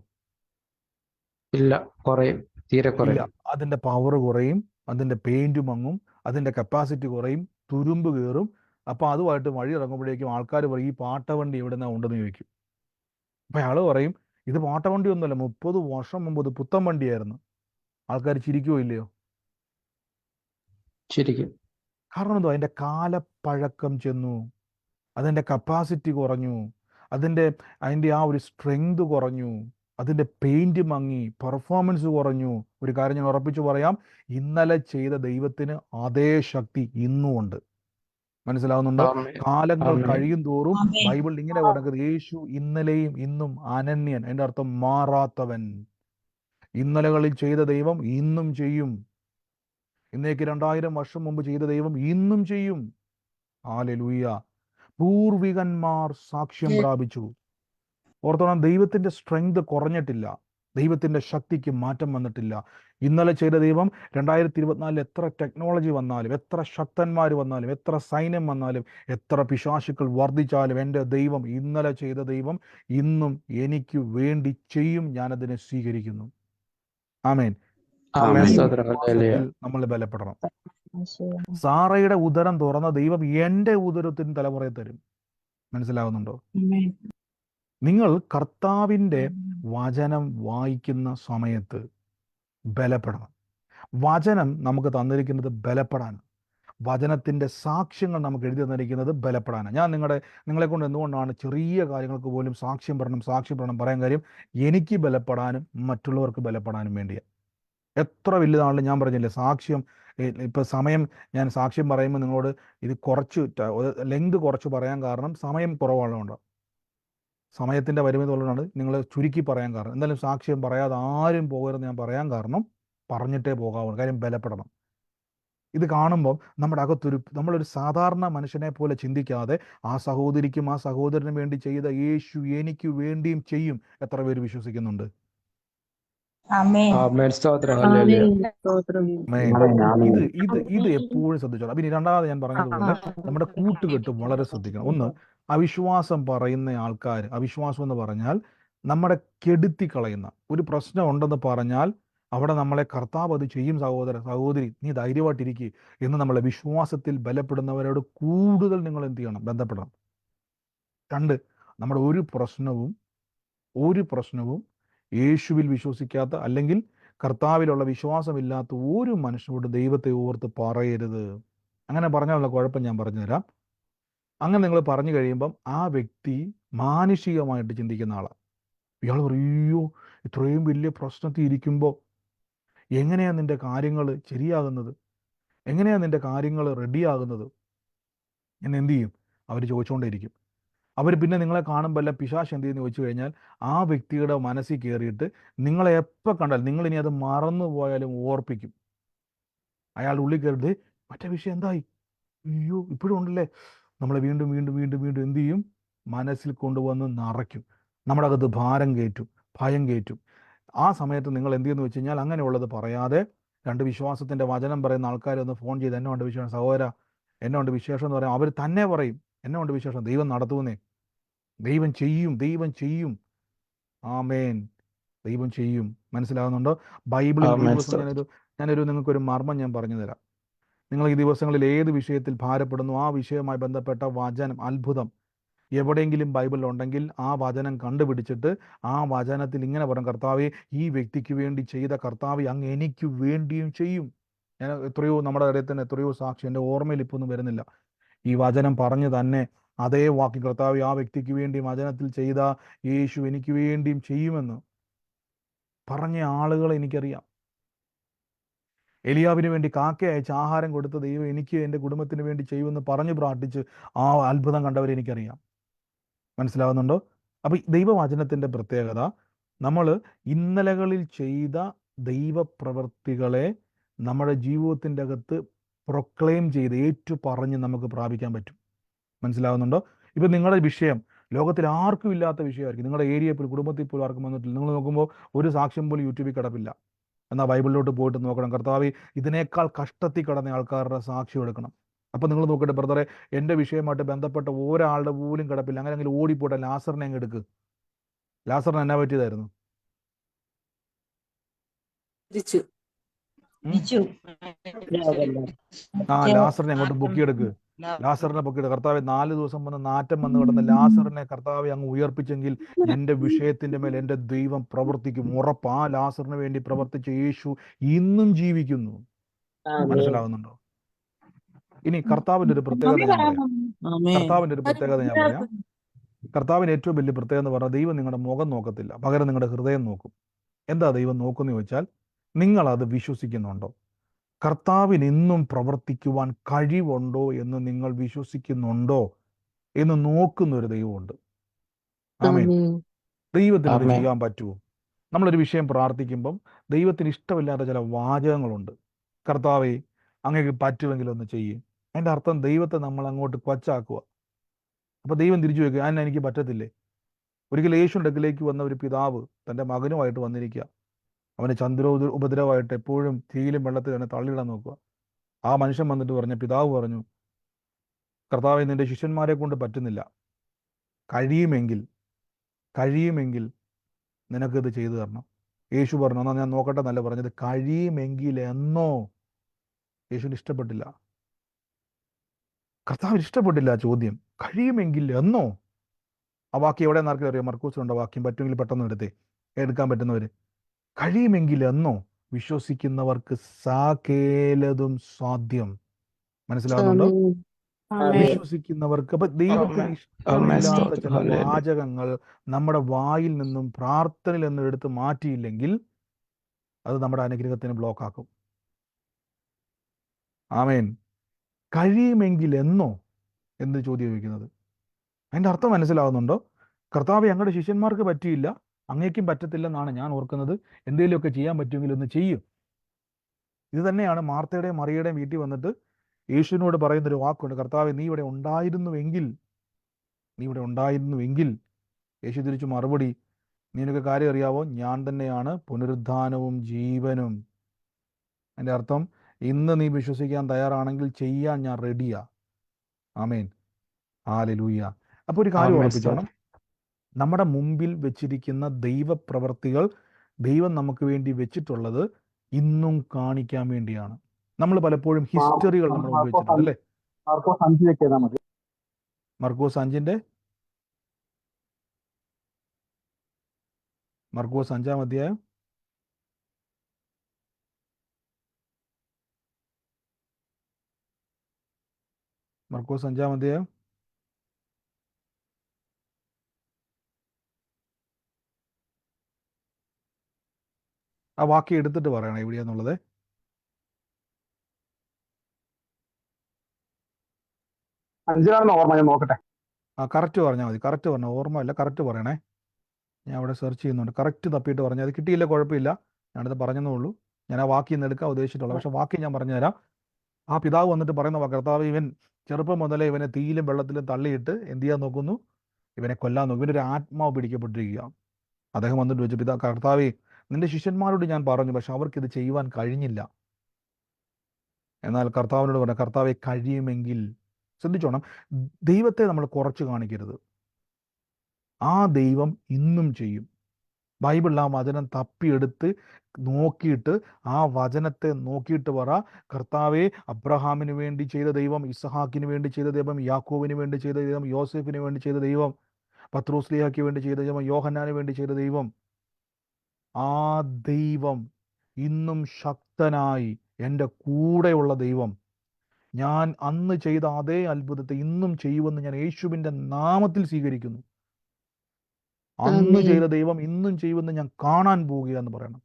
ഇല്ല, കുറയും, തീരെ ഇല്ല. കുറയും. അതിന്റെ പവർ കുറയും, അതിന്റെ പെയിന്റ് മങ്ങും, അതിന്റെ കപ്പാസിറ്റി കുറയും, തുരുമ്പ് കയറും. അപ്പൊ അതുമായിട്ട് വഴി ഇറങ്ങുമ്പോഴേക്കും ആൾക്കാർ പറയും, ഈ പാട്ടവണ്ടി എവിടെ നിന്നാ ഉണ്ടെന്ന് ചോദിക്കും. അപ്പൊ അയാൾ പറയും, ഇത് പാട്ടവണ്ടി ഒന്നുമല്ല, 30 വർഷം മുമ്പ് ഇത് പുത്തൻ വണ്ടിയായിരുന്നു. ആൾക്കാർ ചിരിക്കുവോ ഇല്ലയോ? ശരിക്കും. കാരണം എന്തോ, അതിന്റെ കാലപ്പഴക്കം ചെന്നു, അതിന്റെ കപ്പാസിറ്റി കുറഞ്ഞു, അതിന്റെ ആ ഒരു സ്ട്രെങ്ത് കുറഞ്ഞു, അതിന്റെ പെയിന്റ് മങ്ങി, പെർഫോമൻസ് കുറഞ്ഞു. ഒരു കാര്യം ഞാൻ ഉറപ്പിച്ചു പറയാം, ഇന്നലെ ചെയ്ത ദൈവത്തിന് അതേ ശക്തി ഇന്നും ഉണ്ട്. മനസ്സിലാവുന്നുണ്ടോ? ആമേൻ. കാലങ്ങൾ ആമേൻ. കഴിയും തോറും ബൈബിൾ ഇങ്ങനെ പറയുന്നത്, യേശു ഇന്നലെയും ഇന്നും അനന്യൻ. അതിന്റെ അർത്ഥം മാറാത്തവൻ. ഇന്നലകളിൽ ചെയ്ത ദൈവം ഇന്നും ചെയ്യും. ഇന്നേക്ക് 2000 വർഷം മുമ്പ് ചെയ്ത ദൈവം ഇന്നും ചെയ്യും. ഹല്ലേലൂയ. പൂർവികന്മാർ സാക്ഷ്യം പ്രാപിച്ചു. ഓർത്തോണം, ദൈവത്തിന്റെ സ്ട്രെങ്ത് കുറഞ്ഞിട്ടില്ല, ദൈവത്തിന്റെ ശക്തിക്ക് മാറ്റം വന്നിട്ടില്ല. ഇന്നലെ ചെയ്ത ദൈവം 2024 എത്ര ടെക്നോളജി വന്നാലും, എത്ര ശക്തന്മാർ വന്നാലും, എത്ര സൈന്യം വന്നാലും, എത്ര പിശാചുക്കൾ വർദ്ധിച്ചാലും, എൻ്റെ ദൈവം ഇന്നലെ ചെയ്ത ദൈവം ഇന്നും എനിക്ക് വേണ്ടി ചെയ്യും. ഞാനതിനെ സ്വീകരിക്കുന്നു. ആമേൻ. ആമേൻ. ഈ സ്തോത്രം. ഹല്ലേലൂയ. വിശ്വാസത്തിൽ നമ്മൾ ബലപ്പെടണം. സാറയുടെ ഉദരം തുറന്ന ദൈവം എൻ്റെ ഉദരത്തിന് തലമുറയെ തരും. മനസ്സിലാവുന്നുണ്ടോ? നിങ്ങൾ കർത്താവിൻ്റെ വചനം വായിക്കുന്ന സമയത്ത് ബലപ്പെടണം. വചനം നമുക്ക് തന്നിരിക്കുന്നത് ബലപ്പെടാൻ, വചനത്തിൻ്റെ സാക്ഷ്യങ്ങൾ നമുക്ക് എഴുതി തന്നിരിക്കുന്നത് ബലപ്പെടാൻ. ഞാൻ നിങ്ങളെ കൊണ്ട് എന്തുകൊണ്ടാണ് ചെറിയ കാര്യങ്ങൾക്ക് പോലും സാക്ഷ്യം പറയണം പറയാൻ കാര്യം, എനിക്ക് ബലപ്പെടാനും മറ്റുള്ളവർക്ക് ബലപ്പെടാനും വേണ്ടിയാണ്. എത്ര വലുതാണെങ്കിലും ഞാൻ പറഞ്ഞില്ലേ, സാക്ഷ്യം ഇപ്പം സമയം, ഞാൻ സാക്ഷ്യം പറയുമ്പോൾ നിങ്ങളോട് ഇത് കുറച്ച് ലെങ്ത് കുറച്ച് പറയാൻ കാരണം സമയം കുറവുള്ളതുകൊണ്ട്, സമയത്തിൻ്റെ പരിമിതി ഉള്ളതാണ് നിങ്ങൾ ചുരുക്കി പറയാൻ കാരണം. എന്തായാലും സാക്ഷ്യം പറയാതെ ആരും പോകരുതെന്ന് ഞാൻ പറയാൻ കാരണം, പറഞ്ഞിട്ടേ പോകാവുള്ളൂ. കാര്യം ബലപ്പെടണം. ഇത് കാണുമ്പോൾ നമ്മുടെ അകത്തൊരു, നമ്മളൊരു സാധാരണ മനുഷ്യനെ പോലെ ചിന്തിക്കാതെ, ആ സഹോദരിക്കും ആ സഹോദരനും വേണ്ടി ചെയ്ത യേശു എനിക്ക് വേണ്ടിയും ചെയ്യും. എത്ര പേര് വിശ്വസിക്കുന്നുണ്ട്? ആമേൻ. സ്തോത്രം. ഹല്ലേലൂയ. ഇത് എപ്പോഴും ശ്രദ്ധിച്ചോളാം. പിന്നെ രണ്ടാമത് ഞാൻ പറഞ്ഞതുപോലെ നമ്മുടെ കൂട്ടുകെട്ട് വളരെ ശ്രദ്ധിക്കണം. ഒന്ന്, അവിശ്വാസം പറയുന്ന ആൾക്കാർ, അവിശ്വാസം എന്ന് പറഞ്ഞാൽ നമ്മുടെ കെടുത്തി കളയുന്ന ഒരു പ്രശ്നം ഉണ്ടെന്ന് പറഞ്ഞാൽ അവിടെ നമ്മളെ കർത്താവ് അത് ചെയ്യും, സഹോദര സഹോദരി നീ ധൈര്യമായിട്ടിരിക്കുക എന്ന് നമ്മളെ വിശ്വാസത്തിൽ ബലപ്പെടുന്നവരോട് കൂടുതൽ നിങ്ങൾ എന്ത് ചെയ്യണം? ബന്ധപ്പെടണം. രണ്ട്, നമ്മുടെ ഒരു പ്രശ്നവും യേശുവിൽ വിശ്വസിക്കാത്ത, അല്ലെങ്കിൽ കർത്താവിലുള്ള വിശ്വാസമില്ലാത്ത ഒരു മനുഷ്യനോട് ദൈവത്തെ ഓർത്ത് പറയരുത്. അങ്ങനെ പറഞ്ഞാലുള്ള കുഴപ്പം ഞാൻ പറഞ്ഞുതരാം. അങ്ങനെ നിങ്ങൾ പറഞ്ഞു കഴിയുമ്പം ആ വ്യക്തി മാനുഷികമായിട്ട് ചിന്തിക്കുന്ന ആളാണ്. ഇയാൾ പറയോ, ഇത്രയും വലിയ പ്രശ്നത്തിൽ ഇരിക്കുമ്പോൾ എങ്ങനെയാണ് നിന്റെ കാര്യങ്ങൾ ശരിയാകുന്നത്, എങ്ങനെയാണ് നിന്റെ കാര്യങ്ങൾ റെഡിയാകുന്നത് എന്ന് എന്ത് ചെയ്യും? അവർ ചോദിച്ചുകൊണ്ടേയിരിക്കും. അവർ പിന്നെ നിങ്ങളെ കാണുമ്പോൾ എല്ലാം പിശാച് എന്ത് ചെയ്യുന്നു ചോദിച്ചു കഴിഞ്ഞാൽ, ആ വ്യക്തിയുടെ മനസ്സിൽ കയറിയിട്ട് നിങ്ങളെ എപ്പോൾ കണ്ടാൽ, നിങ്ങളിനി അത് മറന്നു പോയാലും ഓർപ്പിക്കും. അയാളുടെ ഉള്ളിൽ കയറിയിട്ട് മറ്റേ വിഷയം എന്തായി, അയ്യോ ഇപ്പോഴും ഉണ്ടല്ലേ, നമ്മളെ വീണ്ടും വീണ്ടും വീണ്ടും വീണ്ടും എന്ത് ചെയ്യും? മനസ്സിൽ കൊണ്ടുവന്ന് നിറയ്ക്കും. നമ്മുടെ അകത്ത് ഭാരം കയറ്റും, ഭയം കയറ്റും. ആ സമയത്ത് നിങ്ങൾ എന്ത് ചെയ്യുന്നു വെച്ച് കഴിഞ്ഞാൽ, അങ്ങനെയുള്ളത് പറയാതെ രണ്ട് വിശ്വാസത്തിൻ്റെ വചനം പറയുന്ന ആൾക്കാരെ ഒന്ന് ഫോൺ ചെയ്ത്, എന്നെ കൊണ്ട് വിശേഷം സഹോദര, എന്നെ കൊണ്ട് വിശേഷം എന്ന് പറയാം. അവർ തന്നെ പറയും, എന്നെ കൊണ്ട് വിശേഷം, ദൈവം നടത്തുന്നേ, ദൈവം ചെയ്യും. ആമേൻ. ദൈവം ചെയ്യും. മനസ്സിലാകുന്നുണ്ടോ? ബൈബിളിൽ ഈ ആമേൻ. ദിവസം നിങ്ങൾക്കൊരു മർമ്മം ഞാൻ പറഞ്ഞു തരാം. നിങ്ങൾ ഈ ദിവസങ്ങളിൽ ഏത് വിഷയത്തിൽ ഭാരപ്പെടുന്നു, ആ വിഷയവുമായി ബന്ധപ്പെട്ട വചനം, അത്ഭുതം എവിടെയെങ്കിലും ബൈബിളിൽ ഉണ്ടെങ്കിൽ ആ വചനം കണ്ടുപിടിച്ചിട്ട് ആ വചനത്തിൽ ഇങ്ങനെ പറയും, കർത്താവേ ഈ വ്യക്തിക്ക് വേണ്ടി ചെയ്ത കർത്താവേ അങ്ങ് എനിക്ക് വേണ്ടിയും ചെയ്യും. ഞാൻ എത്രയോ, നമ്മുടെ ഇടയിൽ തന്നെ എത്രയോ സാക്ഷി, എൻ്റെ ഓർമ്മയിൽ ഇപ്പോൾ ഒന്നും വരുന്നില്ല, ഈ വചനം പറഞ്ഞു തന്നെ അതേ വാക്യം, കർത്താവ് ആ വ്യക്തിക്ക് വേണ്ടി വചനത്തിൽ ചെയ്ത യേശു എനിക്ക് വേണ്ടിയും ചെയ്യുമെന്ന്. പറഞ്ഞ ആളുകളെ എനിക്കറിയാം. എലിയാവിന് വേണ്ടി കാക്ക അയച്ച് ആഹാരം കൊടുത്ത ദൈവം എനിക്ക് എൻ്റെ കുടുംബത്തിന് വേണ്ടി ചെയ്യുമെന്ന് പറഞ്ഞ് പ്രാർത്ഥിച്ച് ആ അത്ഭുതം കണ്ടവരെ എനിക്കറിയാം. മനസ്സിലാവുന്നുണ്ടോ? അപ്പം ദൈവവചനത്തിൻ്റെ പ്രത്യേകത, നമ്മൾ ഇന്നലകളിൽ ചെയ്ത ദൈവപ്രവൃത്തികളെ നമ്മുടെ ജീവിതത്തിൻ്റെ അകത്ത് പ്രൊക്ലെയിം ചെയ്ത് ഏറ്റു പറഞ്ഞ് നമുക്ക് പ്രാപിക്കാൻ പറ്റും. മനസ്സിലാവുന്നുണ്ടോ? ഇപ്പം നിങ്ങളുടെ വിഷയം ലോകത്തിൽ ആർക്കും ഇല്ലാത്ത വിഷയമായിരിക്കും. നിങ്ങളുടെ ഏരിയയിൽ പോലും കുടുംബത്തിൽ പോലും ആർക്കും വന്നിട്ടില്ല. നിങ്ങൾ നോക്കുമ്പോൾ ഒരു സാക്ഷ്യം പോലും യൂട്യൂബിൽ കിടപ്പില്ല. എന്നാൽ ബൈബിളിലോട്ട് പോയിട്ട് നോക്കണം, കർത്താവ് ഇതിനേക്കാൾ കഷ്ടത്തിൽ കിടന്ന ആൾക്കാരുടെ സാക്ഷ്യം എടുക്കണം. അപ്പം നിങ്ങൾ നോക്കട്ടെ ബ്രദറെ, എൻ്റെ വിഷയമായിട്ട് ബന്ധപ്പെട്ട ഒരാളുടെ പോലും കിടപ്പില്ല. അങ്ങനെ ഓടിപ്പോട്ടെ, ലാസറിനെ അങ്ങ് എടുക്ക്. ലാസറിന് എന്നാ പറ്റിയതായിരുന്നു? ലാസറിനെ അങ്ങോട്ട് പൊക്കിയെടുക്ക്. ലാസറിനെ പൊക്കിയെടുക്ക്. കർത്താവ് 4 ദിവസം വന്ന് നാറ്റം വന്ന് കിടന്ന ലാസറിനെ കർത്താവ് അങ്ങ് ഉയർപ്പിച്ചെങ്കിൽ എൻ്റെ വിഷയത്തിൻ്റെ മേൽ എൻ്റെ ദൈവം പ്രവർത്തിക്കും. ഉറപ്പ്. ആ ലാസറിന് വേണ്ടി പ്രവർത്തിച്ച യേശു ഇന്നും ജീവിക്കുന്നു. മനസ്സിലാവുന്നുണ്ടോ? ഇനി കർത്താവിൻ്റെ ഒരു പ്രത്യേകത ഞാൻ പറയാം. കർത്താവിന് ഏറ്റവും വലിയ പ്രത്യേകത എന്ന് പറഞ്ഞാൽ, ദൈവം നിങ്ങളുടെ മുഖം നോക്കത്തില്ല, പകരം നിങ്ങളുടെ ഹൃദയം നോക്കും. എന്താ ദൈവം നോക്കുന്നു ചോദിച്ചാൽ, നിങ്ങളത് വിശ്വസിക്കുന്നുണ്ടോ? കർത്താവിന് ഇന്നും പ്രവർത്തിക്കുവാൻ കഴിവുണ്ടോ എന്ന് നിങ്ങൾ വിശ്വസിക്കുന്നുണ്ടോ എന്ന് നോക്കുന്ന ഒരു ദൈവമുണ്ട്. ആമേൻ. ദൈവത്തിന് അത് ചെയ്യാൻ പറ്റുമോ? നമ്മളൊരു വിഷയം പ്രാർത്ഥിക്കുമ്പം ദൈവത്തിന് ഇഷ്ടമില്ലാത്ത ചില വാചകങ്ങളുണ്ട്. കർത്താവേ, അങ്ങേക്ക് പറ്റുമെങ്കിൽ ഒന്ന് ചെയ്യും. അതിൻ്റെ അർത്ഥം ദൈവത്തെ നമ്മൾ അങ്ങോട്ട് കൊച്ചാക്കുക. അപ്പോൾ ദൈവം തിരിച്ചു വയ്ക്കുക, അതിന് എനിക്ക് പറ്റത്തില്ലേ. ഒരിക്കൽ യേശുവിൻ്റെ അടുക്കിലേക്ക് വന്ന ഒരു പിതാവ് തൻ്റെ മകനുമായിട്ട് വന്നിരിക്കുക. അവന് ഉപദ്രവമായിട്ട് എപ്പോഴും തീയിലും വെള്ളത്തിൽ തന്നെ തള്ളിയിടാൻ നോക്കുക. ആ മനുഷ്യൻ വന്നിട്ട് പറഞ്ഞ, പിതാവ് പറഞ്ഞു, കർത്താവേ, നിന്റെ ശിഷ്യന്മാരെ കൊണ്ട് പറ്റുന്നില്ല, കഴിയുമെങ്കിൽ നിനക്കിത് ചെയ്തു തരണം. യേശു പറഞ്ഞു, എന്നാൽ ഞാൻ നോക്കട്ടെ എന്നല്ല പറഞ്ഞത്, കഴിയുമെങ്കിൽ എന്നോ. യേശുവിന് ഇഷ്ടപ്പെട്ടില്ല, കർത്താവിന് ഇഷ്ടപ്പെട്ടില്ല ചോദ്യം. കഴിയുമെങ്കിൽ എന്നോ. ആ വാക്യം എവിടെ നിന്നാർക്കും അറിയാം? മർക്കൂസിലുണ്ട് വാക്യം, പറ്റുമെങ്കിൽ പെട്ടെന്ന് എടുക്കാൻ പറ്റുന്നവർ. കഴിയുമെങ്കിൽ എന്നോ. വിശ്വസിക്കുന്നവർക്ക് സകലതും സാധ്യം. മനസ്സിലാവുന്നുണ്ടോ? വിശ്വസിക്കുന്നവർക്ക്. അപ്പൊ ദൈവത്തിന് ഇഷ്ടമില്ലാത്ത ചില വാചകങ്ങൾ നമ്മുടെ വായിൽ നിന്നും പ്രാർത്ഥനയിൽ നിന്നും എടുത്ത് മാറ്റിയില്ലെങ്കിൽ അത് നമ്മുടെ അനുഗ്രഹത്തിന് ബ്ലോക്ക് ആക്കും. ആമേൻ. കഴിയുമെങ്കിൽ എന്നോ എന്ന് ചോദ്യം ചോദിക്കുന്നത്, അതിൻ്റെ അർത്ഥം മനസ്സിലാവുന്നുണ്ടോ? കർത്താവെ, ഞങ്ങളുടെ ശിഷ്യന്മാർക്ക് പറ്റിയില്ല, അങ്ങേക്കും പറ്റത്തില്ലെന്നാണ് ഞാൻ ഓർക്കുന്നത്. എന്തെങ്കിലുമൊക്കെ ചെയ്യാൻ പറ്റുമെങ്കിൽ ഒന്ന് ചെയ്യും. ഇത് തന്നെയാണ് മാർത്തയുടെയും മറിയയുടെയും വീട്ടിൽ വന്നിട്ട് യേശുവിനോട് പറയുന്നൊരു വാക്കുണ്ട്, കർത്താവെ, നീ ഇവിടെ ഉണ്ടായിരുന്നുവെങ്കിൽ. യേശു തിരിച്ചു മറുപടി, നിനക്ക് കാര്യം അറിയാവോ? ഞാൻ തന്നെയാണ് പുനരുദ്ധാനവും ജീവനും. അതിൻ്റെ അർത്ഥം, ഇന്ന് നീ വിശ്വസിക്കാൻ തയ്യാറാണെങ്കിൽ ചെയ്യാൻ ഞാൻ റെഡിയാ. ആമേൻ. ഹല്ലേലൂയ. അപ്പോൾ ഒരു കാര്യം ഉറപ്പിച്ചോണം, നമ്മുടെ മുമ്പിൽ വെച്ചിരിക്കുന്ന ദൈവപ്രവർത്തികൾ ദൈവം നമുക്ക് വേണ്ടി വെച്ചിട്ടുള്ളത് ഇന്നും കാണിക്കാൻ വേണ്ടിയാണ്. നമ്മൾ പലപ്പോഴും ഹിസ്റ്ററികൾ നമ്മൾ ഉപയോഗിച്ചിട്ടുണ്ട്, അല്ലേ? മർക്കോസ് 5-ാം അധ്യായം ആ വാക്യം എടുത്തിട്ട് പറയണം എവിടെയാന്നുള്ളത്. ഓർമ്മ, ഞാൻ നോക്കട്ടെ. കറക്റ്റ് പറഞ്ഞാൽ മതി. കറക്റ്റ് പറഞ്ഞാൽ, ഓർമ്മയില്ല, കറക്റ്റ് പറയണേ. ഞാൻ അവിടെ സെർച്ച് ചെയ്യുന്നുണ്ട്. കറക്റ്റ് തപ്പിയിട്ട് പറഞ്ഞാൽ, അത് കിട്ടിയില്ല കുഴപ്പമില്ല, ഞാനത് പറഞ്ഞതേ ഉള്ളൂ. ഞാൻ ആ വാക്യം ഇന്ന് എടുക്കാൻ ഉദ്ദേശിച്ചിട്ടുള്ളൂ. പക്ഷെ വാക്യം ഞാൻ പറഞ്ഞുതരാം. ആ പിതാവ് വന്നിട്ട് പറയുന്ന, കർത്താവ്, ഇവൻ ചെറുപ്പം മുതലേ ഇവനെ തീയിലും വെള്ളത്തിലും തള്ളിയിട്ട് എന്ത് ചെയ്യാൻ നോക്കുന്നു? ഇവനെ കൊല്ലാൻ നോക്കും. ഇവനൊരു ആത്മാവ് പിടിക്കപ്പെട്ടിരിക്കുക. അദ്ദേഹം വന്നിട്ട് വെച്ചു, കർത്താവേ, നിന്റെ ശിഷ്യന്മാരോട് ഞാൻ പറഞ്ഞു, പക്ഷെ അവർക്കിത് ചെയ്യുവാൻ കഴിഞ്ഞില്ല. എന്നാൽ കർത്താവിനോട് പറഞ്ഞു, കർത്താവെ, കഴിയുമെങ്കിൽ. ശ്രദ്ധിച്ചോണം, ദൈവത്തെ നമ്മൾ കുറച്ച് കാണിക്കരുത്. ആ ദൈവം ഇന്നും ചെയ്യും. ബൈബിളിൽ ആ വചനം തപ്പിയെടുത്ത് നോക്കിയിട്ട്, ആ വചനത്തെ നോക്കിയിട്ട് പറ, കർത്താവെ, അബ്രഹാമിന് വേണ്ടി ചെയ്ത ദൈവം, ഇസഹാക്കിന് വേണ്ടി ചെയ്ത ദൈവം, യാക്കോബിന് വേണ്ടി ചെയ്ത ദൈവം, യോസേഫിന് വേണ്ടി ചെയ്ത ദൈവം, പത്രോസ്ലിയാക്ക് വേണ്ടി ചെയ്ത ദൈവം, യോഹന്നാന് വേണ്ടി ചെയ്ത ദൈവം, ആ ദൈവം ഇന്നും ശക്തനായി എൻ്റെ കൂടെയുള്ള ദൈവം. ഞാൻ അന്ന് ചെയ്ത അതേ അത്ഭുതത്തെ ഇന്നും ചെയ്യുമെന്ന് ഞാൻ യേശുവിൻ്റെ നാമത്തിൽ സ്വീകരിക്കുന്നു. അന്ന് ആമേൻ. ചെയ്ത ദൈവം ഇന്നും ചെയ്യുമെന്ന് ഞാൻ കാണാൻ പോവുക എന്ന് പറയണം.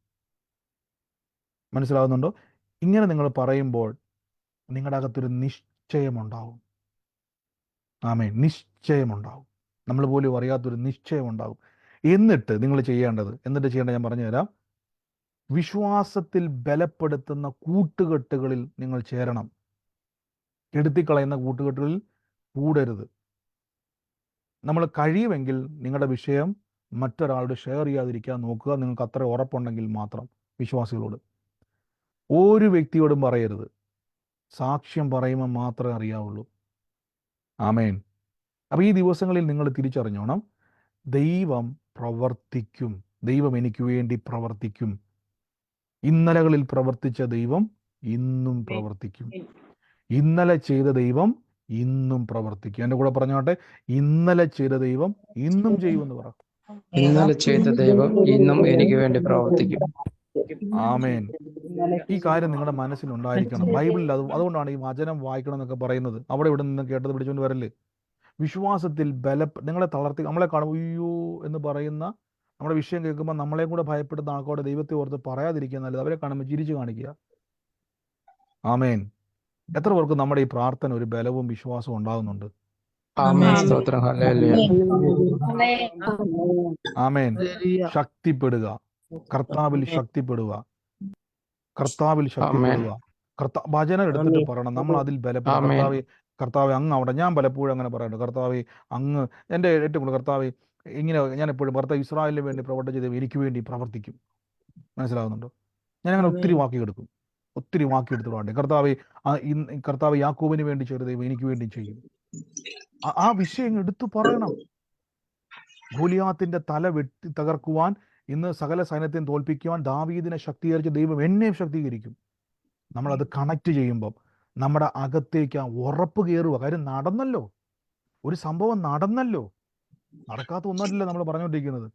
മനസ്സിലാകുന്നുണ്ടോ? ഇങ്ങനെ നിങ്ങൾ പറയുമ്പോൾ നിങ്ങളുടെ അകത്തൊരു നിശ്ചയമുണ്ടാവും. ആമേൻ. നിശ്ചയമുണ്ടാവും. നമ്മൾ പോലും അറിയാത്തൊരു നിശ്ചയമുണ്ടാവും. എന്നിട്ട് നിങ്ങൾ ചെയ്യേണ്ടത് ഞാൻ പറഞ്ഞുതരാം. വിശ്വാസത്തിൽ ബലപ്പെടുത്തുന്ന കൂട്ടുകെട്ടുകളിൽ നിങ്ങൾ ചേരണം. കെടുത്തിക്കളയുന്ന കൂട്ടുകെട്ടുകളിൽ കൂടരുത്. നമ്മൾ കഴിയുമെങ്കിൽ നിങ്ങളുടെ വിഷയം മറ്റൊരാളോട് ഷെയർ ചെയ്യാതിരിക്കാൻ നോക്കുക. നിങ്ങൾക്ക് അത്ര ഉറപ്പുണ്ടെങ്കിൽ മാത്രം. വിശ്വാസികളോട് ഒരു വ്യക്തിയോടും പറയരുത്. സാക്ഷ്യം പറയുമ്പോൾ മാത്രമേ അറിയാവുള്ളൂ. ആമേൻ. അപ്പോൾ ഈ ദിവസങ്ങളിൽ നിങ്ങൾ തിരിച്ചറിഞ്ഞോണം, ദൈവം പ്രവർത്തിക്കും. ദൈവം എനിക്ക് വേണ്ടി പ്രവർത്തിക്കും. ഇന്നലകളിൽ പ്രവർത്തിച്ച ദൈവം ഇന്നും പ്രവർത്തിക്കും. ഇന്നലെ ചെയ്ത ദൈവം ഇന്നും പ്രവർത്തിക്കും. എൻ്റെ കൂടെ പറഞ്ഞോട്ടെ, ഇന്നലെ ചെയ്ത ദൈവം ഇന്നും ചെയ്യുമെന്ന് പറ. ഇന്നലെ ചെയ്ത ദൈവം ഇന്നും എനിക്ക് വേണ്ടി പ്രവർത്തിക്കും. ആമേൻ. ഈ കാര്യം നിങ്ങളുടെ മനസ്സിലുണ്ടായിരിക്കണം. ബൈബിളിൽ അതുകൊണ്ടാണ് ഈ വചനം വായിക്കണം എന്നൊക്കെ പറയുന്നത്. അവിടെ ഇവിടെ നിന്ന് കേട്ടത് പിടിച്ചുകൊണ്ട് വരല്ലേ. വിശ്വാസത്തിൽ നിങ്ങളെ തളർത്തി, നമ്മളെ കാണും അയ്യോ എന്ന് പറയുന്ന, നമ്മുടെ വിഷയം കേൾക്കുമ്പോൾ നമ്മളെ കൂടെ ഭയപ്പെടുന്ന ആൾക്കോടെ ദൈവത്തെ ഓർത്ത് പറയാതിരിക്കുക നല്ലത്. അവരെ കാണുമ്പോൾ ചിരിച്ചു കാണിക്കുക. ആമേൻ. എത്ര പേർക്ക് നമ്മുടെ ഈ പ്രാർത്ഥന ഒരു ബലവും വിശ്വാസവും ഉണ്ടാകുന്നുണ്ട്? ആമേൻ. സ്തോത്രം. ഹല്ലേലൂയ. ആമേൻ. ശക്തിപ്പെടുക. കർത്താവിൽ ശക്തിപ്പെടുക. കർത്താവിൽ ശക്തിപ്പെടുക. വചനം എടുത്തിട്ട് പറയണം, നമ്മൾ അതിൽ ബലപ്പെടും. കർത്താവെ അങ്ങ് അവിടെ, ഞാൻ പലപ്പോഴും അങ്ങനെ പറയുന്നുണ്ട്, കർത്താവെ അങ്ങ് എൻ്റെ ഏറ്റവും കൂടുതൽ, കർത്താവെ ഇങ്ങനെ ഞാൻ എപ്പോഴും കർത്താവ് ഇസ്രായേലിന് വേണ്ടി പ്രവർത്തിച്ച ദൈവം എനിക്ക് വേണ്ടി പ്രവർത്തിക്കും. മനസ്സിലാകുന്നുണ്ടോ? ഞാൻ അങ്ങനെ ഒത്തിരി വാക്കിയെടുക്കും. ഒത്തിരി വാക്കിയെടുത്തിട്ടുണ്ട്. കർത്താവ് യാക്കോബിന് വേണ്ടി ചെയ്ത ദൈവം എനിക്ക് വേണ്ടി ചെയ്യും. ആ വിഷയം എടുത്തു പറയണം. ഗോലിയാത്തിന്റെ തല വെട്ടി തകർക്കുവാൻ, ഇന്ന് സകല സൈന്യത്തെയും തോൽപ്പിക്കുവാൻ ദാവീദിനെ ശക്തീകരിച്ച ദൈവം എന്നെയും ശക്തീകരിക്കും. നമ്മളത് കണക്ട് ചെയ്യുമ്പം നമ്മുടെ അകത്തേക്ക് ആ ഉറപ്പ് കയറുക. കാര്യം നടന്നല്ലോ, ഒരു സംഭവം നടന്നല്ലോ. നടക്കാത്ത ഒന്നുമല്ലല്ലോ നമ്മൾ പറഞ്ഞുകൊണ്ടിരിക്കുന്നത്,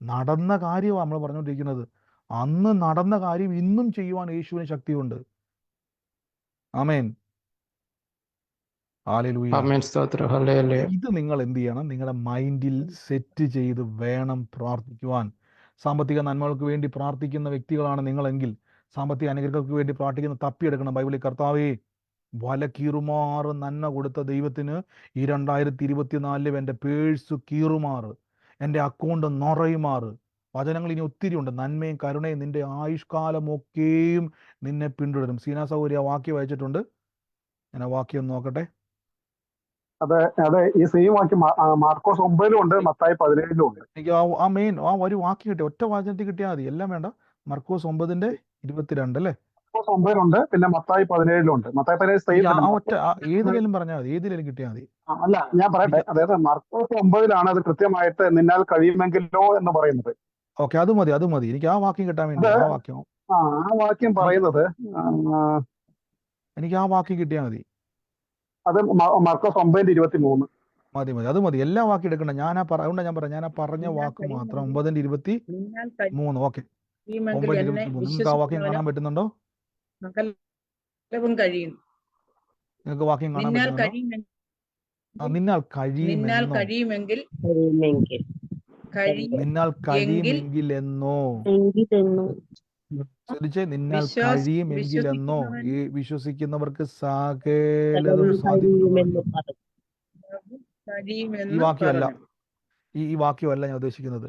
നടന്ന കാര്യമാണ് നമ്മൾ പറഞ്ഞുകൊണ്ടിരിക്കുന്നത്. അന്ന് നടന്ന കാര്യം ഇന്നും ചെയ്യുവാൻ യേശുവിന് ശക്തിയുണ്ട്. ആമേൻ. ഹല്ലേലൂയ. ആമേൻ. സ്തോത്രം. ഹല്ലേലൂയ. ഇത് നിങ്ങൾ എന്ത് ചെയ്യണം? നിങ്ങളുടെ മൈൻഡിൽ സെറ്റ് ചെയ്ത് വേണം പ്രാർത്ഥിക്കുവാൻ. സാമ്പത്തിക നന്മകൾക്ക് വേണ്ടി പ്രാർത്ഥിക്കുന്ന വ്യക്തികളാണ് നിങ്ങളെങ്കിൽ, സാമ്പത്തിക അനുഗ്രഹങ്ങൾക്ക് വേണ്ടി പ്രാർത്ഥിക്കുന്ന തപ്പിയെടുക്കണം. ബൈബിളിൽ കർത്താവേ വല കീറുമാറ് നന്മ കൊടുത്ത ദൈവത്തിന് ഈ 2024 എൻ്റെ പേഴ്സ് കീറുമാറ്, എൻ്റെ അക്കൗണ്ട് നിറയുമാറ്. വചനങ്ങൾ ഇനി ഒത്തിരി ഉണ്ട്. നന്മയും കരുണയും നിന്റെ ആയുഷ്കാലമൊക്കെയും നിന്നെ പിന്തുടരും. സീനാ സൗകര്യ വാക്യം വായിച്ചിട്ടുണ്ട്. ഞാൻ ആ വാക്യം നോക്കട്ടെ. അതെ ഈ സെയിം വാക്യം മാർക്കോസ് 9 ഉണ്ട്, മത്തായി 17 ഉണ്ട്. എനിക്ക് ആ ഒരു വാക്യം കിട്ടിയ, ഒറ്റ വാചനത്തിൽ കിട്ടിയാൽ മതി. എല്ലാം വേണ്ട. മർക്കോസ് 9:22 അല്ലേ? മാർക്കോസ് 9 ഉണ്ട്, പിന്നെ മത്തായി 17 ഉണ്ട്. മത്തായി 17 സെയിം ഏതിലും പറഞ്ഞാൽ മതി, ഏതിലും കിട്ടിയാൽ മതി. അല്ല, ഞാൻ പറയട്ടെ. അതായത് മാർക്കോസ് 9 അത് കൃത്യമായിട്ട് നിന്നാൽ കഴിയുമെങ്കിലോ എന്ന് പറയുന്നത്. ഓക്കെ, അത് മതി. എനിക്ക് ആ വാക്യം കിട്ടാൻ വേണ്ടി ആ വാക്യം ആ വാക്യം പറയുന്നത് എനിക്ക് ആ വാക്യം കിട്ടിയാൽ മതി. അത് മാർക്കോസ് 9:23 മതി. അത് മതി. എല്ലാ വാക്യം എടുക്കണ്ട. അതുകൊണ്ടാണ് ഞാൻ പറയാം, ഞാൻ ആ പറഞ്ഞ വാക്ക് മാത്രം. 9:23. ഓക്കെ, 9:23. നിങ്ങൾക്ക് ആ വാക്യം കാണാൻ പറ്റുന്നുണ്ടോ? നിങ്ങൾക്ക് വാക്യം കാണാൻ പറ്റുന്നുണ്ടോ? നിന്നാൽ കഴിയുമെങ്കിൽ എന്നോ ശ്രദ്ധിച്ചേ, നിന്നാൽ കഴിയുമെങ്കിലെന്നോ ഈ വിശ്വസിക്കുന്നവർക്ക് സകലതും സാധിക്കുമെന്ന്. ഈ വാക്യമല്ല, ഈ വാക്യമല്ല ഞാൻ ഉദ്ദേശിക്കുന്നത്.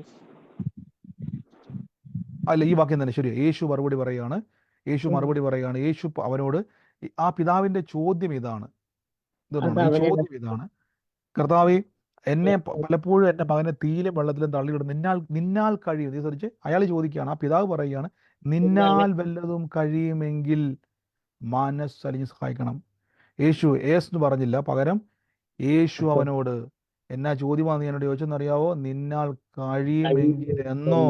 അല്ല, ഈ വാക്യം തന്നെ ശരിയാ. യേശു മറുപടി പറയുകയാണ്. യേശു അവനോട്, ആ പിതാവിന്റെ ചോദ്യം ഇതാണ്. ചോദ്യം ഇതാണ്, കർത്താവേ എന്നെ പലപ്പോഴും എൻ്റെ മകനെ തീയിലും വെള്ളത്തിലും തള്ളിയിടും, നിന്നാൽ കഴിയും. നീ ശ്രദ്ധിച്ച്, അയാൾ ചോദിക്കുകയാണ്, ആ പിതാവ് പറയുകയാണ്, നിന്നാൽ വല്ലതും കഴിയുമെങ്കിൽ മനസ്സലിഞ്ഞ് സഹായിക്കണം. യേശു എന്ന് പറഞ്ഞില്ല, പകരം യേശു അവനോട് എന്നാ ചോദ്യമാണ് നീ എന്നോട് ചോദിച്ചെന്നറിയാവോ? നിന്നാൽ കഴിയുമെങ്കിൽ എന്നോ.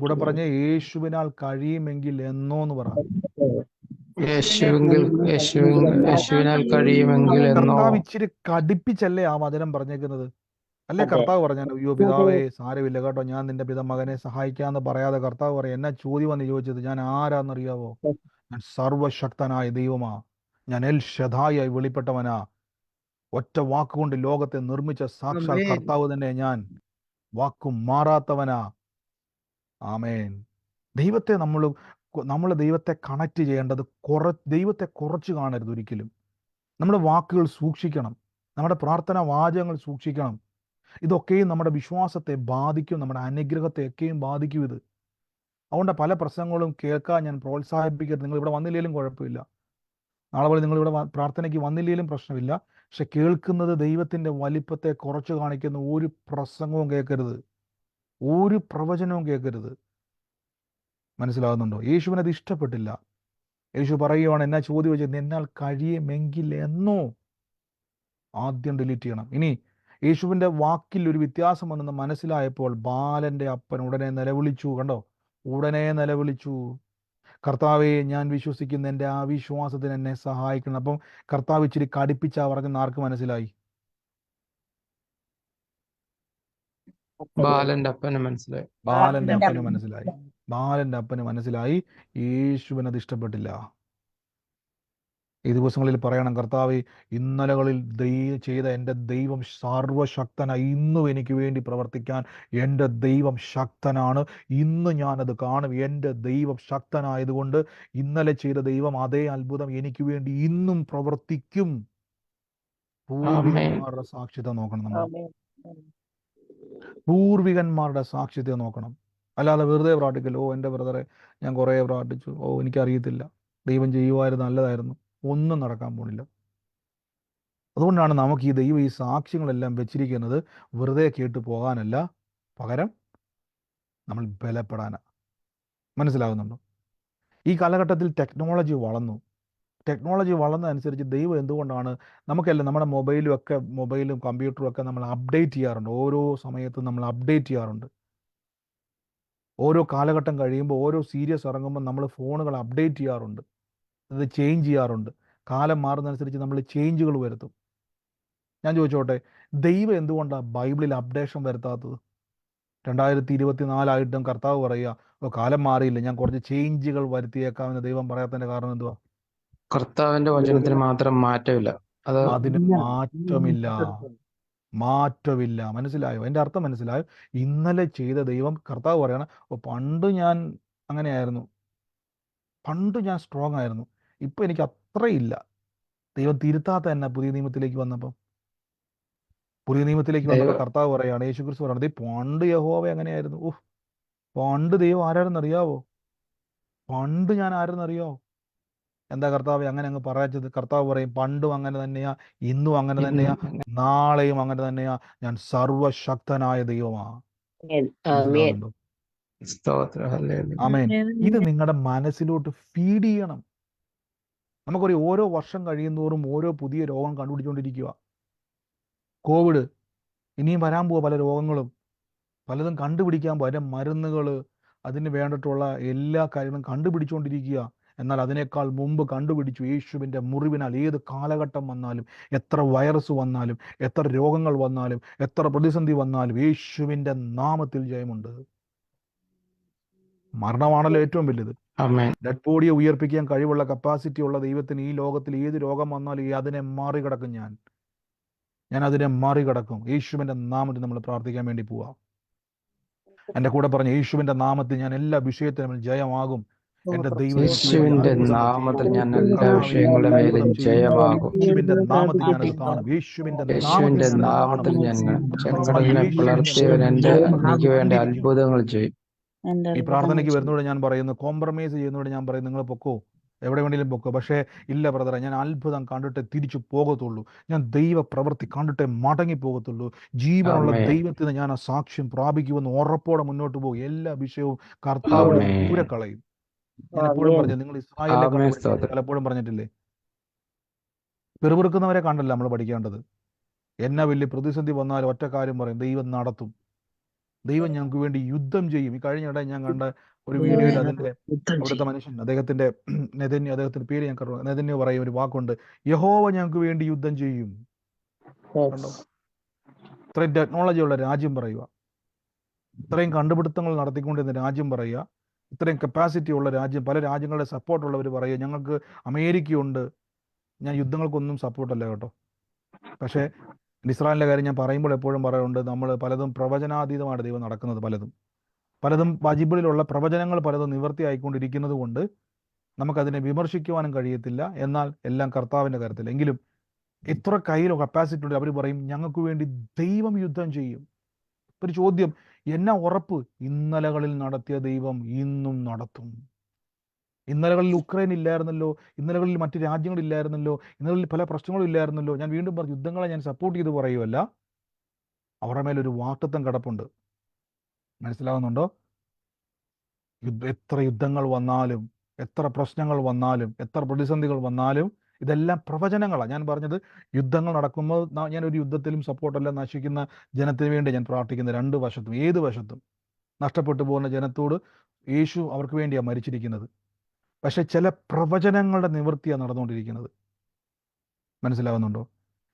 കൂടെ പറഞ്ഞ യേശുവിനാൽ കഴിയുമെങ്കിൽ എന്നോ എന്ന് പറ. യേശുവിനാൽ കഴിയുമെങ്കിൽ എന്നോ. കർത്താവ് ഇച്ചിരി കടുപ്പിച്ചല്ലേ ആ വചനം പറഞ്ഞേക്കുന്നത്? അല്ലേ കർത്താവ് പറഞ്ഞാൽ, അയ്യോ പിതാവേ സാരമില്ല കേട്ടോ, ഞാൻ നിന്റെ മകനെ സഹായിക്കാന്ന് പറയാതെ കർത്താവ് പറയാം, എന്നാ ചോദ്യമാണ് ചോദിച്ചത്? ഞാൻ ആരാന്നറിയാവോ? ഞാൻ സർവശക്തനായ ദൈവമാ, ഞാൻ എൽ ഷദായി വെളിപ്പെട്ടവനാ, ഒറ്റ വാക്കുകൊണ്ട് ലോകത്തെ നിർമ്മിച്ച സാക്ഷാൽ കർത്താവ് തന്നെ ഞാൻ. വാക്കും മാറാത്തവനാ. ആമേൻ. ദൈവത്തെ നമ്മൾ ദൈവത്തെ കണക്ട് ചെയ്യേണ്ടത് ദൈവത്തെ കുറച്ച് കാണരുത് ഒരിക്കലും. നമ്മുടെ വാക്കുകൾ സൂക്ഷിക്കണം, നമ്മുടെ പ്രാർത്ഥനാ വാചകങ്ങൾ സൂക്ഷിക്കണം. ഇതൊക്കെയും നമ്മുടെ വിശ്വാസത്തെ ബാധിക്കും, നമ്മുടെ അനുഗ്രഹത്തെ ഒക്കെയും ബാധിക്കും ഇത്. അതുകൊണ്ട് പല പ്രസംഗങ്ങളും കേൾക്കാൻ ഞാൻ പ്രോത്സാഹിപ്പിക്കരുത്. നിങ്ങൾ ഇവിടെ വന്നില്ലെങ്കിലും കുഴപ്പമില്ല, നാളെ പോലെ നിങ്ങളിവിടെ പ്രാർത്ഥനയ്ക്ക് വന്നില്ലെങ്കിലും പ്രശ്നമില്ല. പക്ഷെ കേൾക്കുന്നത് ദൈവത്തിൻ്റെ വലിപ്പത്തെ കുറച്ച് കാണിക്കുന്ന ഒരു പ്രസംഗവും കേൾക്കരുത്, ഒരു പ്രവചനവും കേൾക്കരുത്. മനസ്സിലാകുന്നുണ്ടോ? യേശുവിനത് ഇഷ്ടപ്പെട്ടില്ല. യേശു പറയുവാണ്, എന്നാ ചോദ്യം വെച്ചത്, എന്നാൽ കഴിയുമെങ്കിൽ എന്നോ. ആദ്യം ഡിലീറ്റ് ചെയ്യണം. ഇനി യേശുവിൻ്റെ വാക്കിൽ ഒരു വ്യത്യാസം വന്നെന്ന് മനസ്സിലായപ്പോൾ ബാലൻ്റെ അപ്പൻ ഉടനെ നിലവിളിച്ചു. കണ്ടോ, ഉടനെ നിലവിളിച്ചു, കർത്താവെ ഞാൻ വിശ്വസിക്കുന്ന എൻ്റെ ആ വിശ്വാസത്തിന് എന്നെ സഹായിക്കണം. അപ്പം കർത്താവ് ഇച്ചിരി കടുപ്പിച്ചാ പറഞ്ഞെന്ന് ആർക്ക് മനസ്സിലായി? ബാലന്റെ അപ്പന് മനസ്സിലായി. ബാലൻ്റെ അപ്പന് മനസ്സിലായി. ബാലൻ്റെ അപ്പന് മനസ്സിലായി. യേശുവിനത് ഇഷ്ടപ്പെട്ടില്ല. ഈ ദിവസങ്ങളിൽ പറയണം, കർത്താവെ ഇന്നലകളിൽ ചെയ്ത എൻ്റെ ദൈവം സർവശക്തനായി, ഇന്നും എനിക്ക് വേണ്ടി പ്രവർത്തിക്കാൻ എൻ്റെ ദൈവം ശക്തനാണ്. ഇന്ന് ഞാനത് കാണും. എൻ്റെ ദൈവം ശക്തനായതുകൊണ്ട് ഇന്നലെ ചെയ്ത ദൈവം അതേ അത്ഭുതം എനിക്ക് വേണ്ടി ഇന്നും പ്രവർത്തിക്കും. പൂർവികന്മാരുടെ സാക്ഷ്യത നോക്കണം നമ്മൾ. പൂർവികന്മാരുടെ സാക്ഷ്യത നോക്കണം. അല്ലാതെ വെറുതെ പ്രാർത്ഥിക്കല്ലോ, ഓ എൻ്റെ ബ്രദറെ ഞാൻ കുറേ പ്രാർത്ഥിച്ചു, ഓ എനിക്കറിയത്തില്ല, ദൈവം ചെയ്യുമായിരുന്നു, നല്ലതായിരുന്നു. ഒന്നും നടക്കാൻ പോണില്ല. അതുകൊണ്ടാണ് നമുക്ക് ഈ ദൈവം ഈ സാക്ഷ്യങ്ങളെല്ലാം വെച്ചിരിക്കുന്നത് വെറുതെ കേട്ട് പോകാനല്ല, പകരം നമ്മൾ ബലപ്പെടാനാണ്. മനസ്സിലാകുന്നുണ്ടോ? ഈ കാലഘട്ടത്തിൽ ടെക്നോളജി വളർന്നു. ടെക്നോളജി വളർന്നതനുസരിച്ച് ദൈവം എന്തുകൊണ്ടാണ് നമുക്കെല്ലാം നമ്മുടെ മൊബൈലും കമ്പ്യൂട്ടറും ഒക്കെ നമ്മൾ അപ്ഡേറ്റ് ചെയ്യാറുണ്ട്. ഓരോ സമയത്തും നമ്മൾ അപ്ഡേറ്റ് ചെയ്യാറുണ്ട്. ഓരോ കാലഘട്ടം കഴിയുമ്പോൾ, ഓരോ സീരീസ് ഇറങ്ങുമ്പോൾ നമ്മൾ ഫോണുകൾ അപ്ഡേറ്റ് ചെയ്യാറുണ്ട്, അത് ചേഞ്ച് ചെയ്യാറുണ്ട്. കാലം മാറുന്നതനുസരിച്ച് നമ്മൾ ചേഞ്ചുകൾ വരുത്തും. ഞാൻ ചോദിച്ചോട്ടെ, ദൈവം എന്തുകൊണ്ടാണ് ബൈബിളിൽ അപ്ഡേഷൻ വരുത്താത്തത്? 2024 കർത്താവ് പറയുക, ഓ കാലം മാറിയില്ല, ഞാൻ കുറച്ച് ചേഞ്ചുകൾ വരുത്തിയേക്കാമെന്ന് ദൈവം പറയാത്തതിൻ്റെ കാരണം എന്തുവാ? കർത്താവിന്റെ വചനത്തിന് മാത്രം മാറ്റമില്ല. അത് അതിന് മാറ്റമില്ല. മനസ്സിലായോ? എൻ്റെ അർത്ഥം മനസ്സിലായോ? ഇന്നലെ ചെയ്ത ദൈവം, കർത്താവ് പറയണം, ഓ പണ്ട് ഞാൻ അങ്ങനെയായിരുന്നു, പണ്ട് ഞാൻ സ്ട്രോങ് ആയിരുന്നു, ഇപ്പം എനിക്ക് അത്രയില്ല. ദൈവം തിരുത്താത്ത തന്നെ പുതിയ നിയമത്തിലേക്ക് വന്നപ്പോൾ കർത്താവ് പറയാണ്, യേശുക്രിസ്തു പറയണത്, പണ്ട് യഹോവ എങ്ങനെയായിരുന്നു, ഓഹ് പണ്ട് ദൈവം ആരാരെന്നറിയാവോ, പണ്ട് ഞാൻ ആരെന്നറിയാവോ? എന്താ കർത്താവ് അങ്ങനെ അങ്ങ് പറയച്ചത്? കർത്താവ് പറയും, പണ്ടും അങ്ങനെ തന്നെയാ, ഇന്നും അങ്ങനെ തന്നെയാ, നാളെയും അങ്ങനെ തന്നെയാ, ഞാൻ സർവശക്തനായ ദൈവമാ. മനസ്സിലാവുന്നുണ്ടോ? ആമേൻ. ഇത് നിങ്ങളുടെ മനസ്സിലോട്ട് ഫീഡ് ചെയ്യണം. നമുക്കൊരു ഓരോ വർഷം കഴിയുന്തോറും ഓരോ പുതിയ രോഗം കണ്ടുപിടിച്ചുകൊണ്ടിരിക്കുക. കോവിഡ്, ഇനിയും വരാൻ പോവുക പല രോഗങ്ങളും, പലതും കണ്ടുപിടിക്കാൻ പല മരുന്നുകൾ, അതിന് വേണ്ടിയിട്ടുള്ള എല്ലാ കാര്യങ്ങളും കണ്ടുപിടിച്ചുകൊണ്ടിരിക്കുക. എന്നാൽ അതിനേക്കാൾ മുമ്പ് കണ്ടുപിടിച്ചു, യേശുവിൻ്റെ മുറിവിനാൽ ഏത് കാലഘട്ടം വന്നാലും, എത്ര വൈറസ് വന്നാലും, എത്ര രോഗങ്ങൾ വന്നാലും, എത്ര പ്രതിസന്ധി വന്നാലും, യേശുവിൻ്റെ നാമത്തിൽ ജയമുണ്ട്. മരണമാണല്ലോ ഏറ്റവും വലുത്. ഡെഡ് ബോഡിയെ ഉയർപ്പിക്കാൻ കഴിവുള്ള കപ്പാസിറ്റി ഉള്ള ദൈവത്തിന് ഈ ലോകത്തിൽ ഏത് രോഗം വന്നാലും അതിനെ മറികടക്കും. ഞാൻ അതിനെ മറികടക്കും. യേശുവിൻ്റെ നാമത്തിൽ നമ്മൾ പ്രാർത്ഥിക്കാൻ വേണ്ടി പോവാം. എൻ്റെ കൂടെ പറഞ്ഞ, യേശുവിൻ്റെ നാമത്തിൽ ഞാൻ എല്ലാ വിഷയത്തിലും ജയമാകും. എൻ്റെ യേശുവിന്റെ നാമത്തിൽ ഞാൻ എല്ലാ വിഷയങ്ങളുടെ മേലും ജയമാകും. യേശുവിൻ്റെ നാമത്തിൽ ഞാനത് കാണും. യേശുവിന്റെ നാമത്തിൽ ഞാൻ ചെങ്കടലിനെ പിളർത്തിയവൻ എനിക്ക് വേണ്ടി അത്ഭുതങ്ങൾ ചെയ്യും. ഈ പ്രാർത്ഥനയ്ക്ക് വരുന്നതോടെ ഞാൻ പറയുന്നു, കോംപ്രമൈസ് ചെയ്യുന്നതോടെ ഞാൻ പറയുന്നു, നിങ്ങൾ പൊക്കോ, എവിടെ വേണമെങ്കിലും പൊക്കോ. പക്ഷേ ഇല്ല ബ്രദറെ, ഞാൻ അത്ഭുതം കണ്ടിട്ടേ തിരിച്ചു പോകത്തുള്ളൂ, ഞാൻ ദൈവ പ്രവൃത്തി കണ്ടിട്ടേ മടങ്ങി പോകത്തുള്ളൂ, ജീവനുള്ള ദൈവത്തിന് ഞാൻ ആ സാക്ഷ്യം പ്രാപിക്കുമെന്ന് ഉറപ്പോടെ മുന്നോട്ട് പോകും. എല്ലാ വിഷയവും കർത്താവിന് ദൂരെ കളയും. ഞാൻ എപ്പോഴും പറഞ്ഞു, നിങ്ങൾ ഇസ്രായേലിനെ പലപ്പോഴും പറഞ്ഞിട്ടില്ലേ, പെറുപിറുക്കുന്നവരെ കണ്ടല്ല നമ്മൾ പഠിക്കേണ്ടത്. എന്നാ വലിയ പ്രതിസന്ധി വന്നാലും ഒറ്റ കാര്യം പറയും, ദൈവം നടത്തും, ദൈവം ഞങ്ങൾക്ക് വേണ്ടി യുദ്ധം ചെയ്യും. ഈ കഴിഞ്ഞിടെ ഞാൻ കണ്ട ഒരു വീഡിയോയിൽ അതിൻ്റെ അവിടുത്തെ മനുഷ്യൻ, അദ്ദേഹത്തിന്റെ പേര് ഞാൻ നെതന്യാഹു പറയും ഒരു വാക്കുണ്ട്, യഹോവ ഞങ്ങൾക്ക് വേണ്ടി യുദ്ധം ചെയ്യും. കണ്ടോ, ഇത്രയും ടെക്നോളജി ഉള്ള രാജ്യം പറയുക, ഇത്രയും കണ്ടുപിടുത്തങ്ങൾ നടത്തിക്കൊണ്ടിരുന്ന രാജ്യം പറയുക, ഇത്രയും കപ്പാസിറ്റി ഉള്ള രാജ്യം, പല രാജ്യങ്ങളുടെ സപ്പോർട്ടുള്ളവർ പറയുക, ഞങ്ങൾക്ക് അമേരിക്കയുണ്ട്. ഞാൻ യുദ്ധങ്ങൾക്കൊന്നും സപ്പോർട്ടല്ല കേട്ടോ, പക്ഷേ ഇസ്രായേലിൻ്റെ കാര്യം ഞാൻ പറയുമ്പോൾ എപ്പോഴും പറയാറുണ്ട്, നമ്മൾ പലതും പ്രവചനാതീതമാണ് ദൈവം നടക്കുന്നത്, പലതും ബൈബിളിലുള്ള പ്രവചനങ്ങൾ പലതും നിവൃത്തിയായിക്കൊണ്ടിരിക്കുന്നത് കൊണ്ട് നമുക്കതിനെ വിമർശിക്കുവാനും കഴിയത്തില്ല. എന്നാൽ എല്ലാം കർത്താവിൻ്റെ കാര്യത്തിൽ. എങ്കിലും എത്ര കയ്യിലോ കപ്പാസിറ്റി ഉണ്ട്, അവർ പറയും ഞങ്ങൾക്ക് വേണ്ടി ദൈവം യുദ്ധം ചെയ്യും. ഒരു ചോദ്യം, എന്നാ ഉറപ്പ്? ഇന്നലകളിൽ നടത്തിയ ദൈവം ഇന്നും നടത്തും. ഇന്നലകളിൽ ഉക്രൈൻ ഇല്ലായിരുന്നല്ലോ, ഇന്നലകളിൽ മറ്റ് രാജ്യങ്ങളില്ലായിരുന്നല്ലോ, ഇന്നലകളിൽ പല പ്രശ്നങ്ങളും ഇല്ലായിരുന്നല്ലോ. ഞാൻ വീണ്ടും പറഞ്ഞു, യുദ്ധങ്ങളെ ഞാൻ സപ്പോർട്ട് ചെയ്ത് പറയുമല്ല, അവരുടെ മേലൊരു വാക്തത്വം കിടപ്പുണ്ട്. മനസ്സിലാകുന്നുണ്ടോ? എത്ര യുദ്ധങ്ങൾ വന്നാലും, എത്ര പ്രശ്നങ്ങൾ വന്നാലും, എത്ര പ്രതിസന്ധികൾ വന്നാലും, ഇതെല്ലാം പ്രവചനങ്ങളാണ്. ഞാൻ പറഞ്ഞത്, യുദ്ധങ്ങൾ നടക്കുമ്പോൾ ഞാൻ ഒരു യുദ്ധത്തിലും സപ്പോർട്ടല്ല. നശിക്കുന്ന ജനത്തിന് വേണ്ടി ഞാൻ പ്രാർത്ഥിക്കുന്നത്. രണ്ട് വശത്തും, ഏത് വശത്തും നഷ്ടപ്പെട്ടു പോകുന്ന ജനത്തോട് യേശു അവർക്ക് വേണ്ടിയാണ് മരിച്ചിരിക്കുന്നത്. പക്ഷെ ചില പ്രവചനങ്ങളുടെ നിവൃത്തിയാണ് നടന്നുകൊണ്ടിരിക്കുന്നത്. മനസ്സിലാകുന്നുണ്ടോ?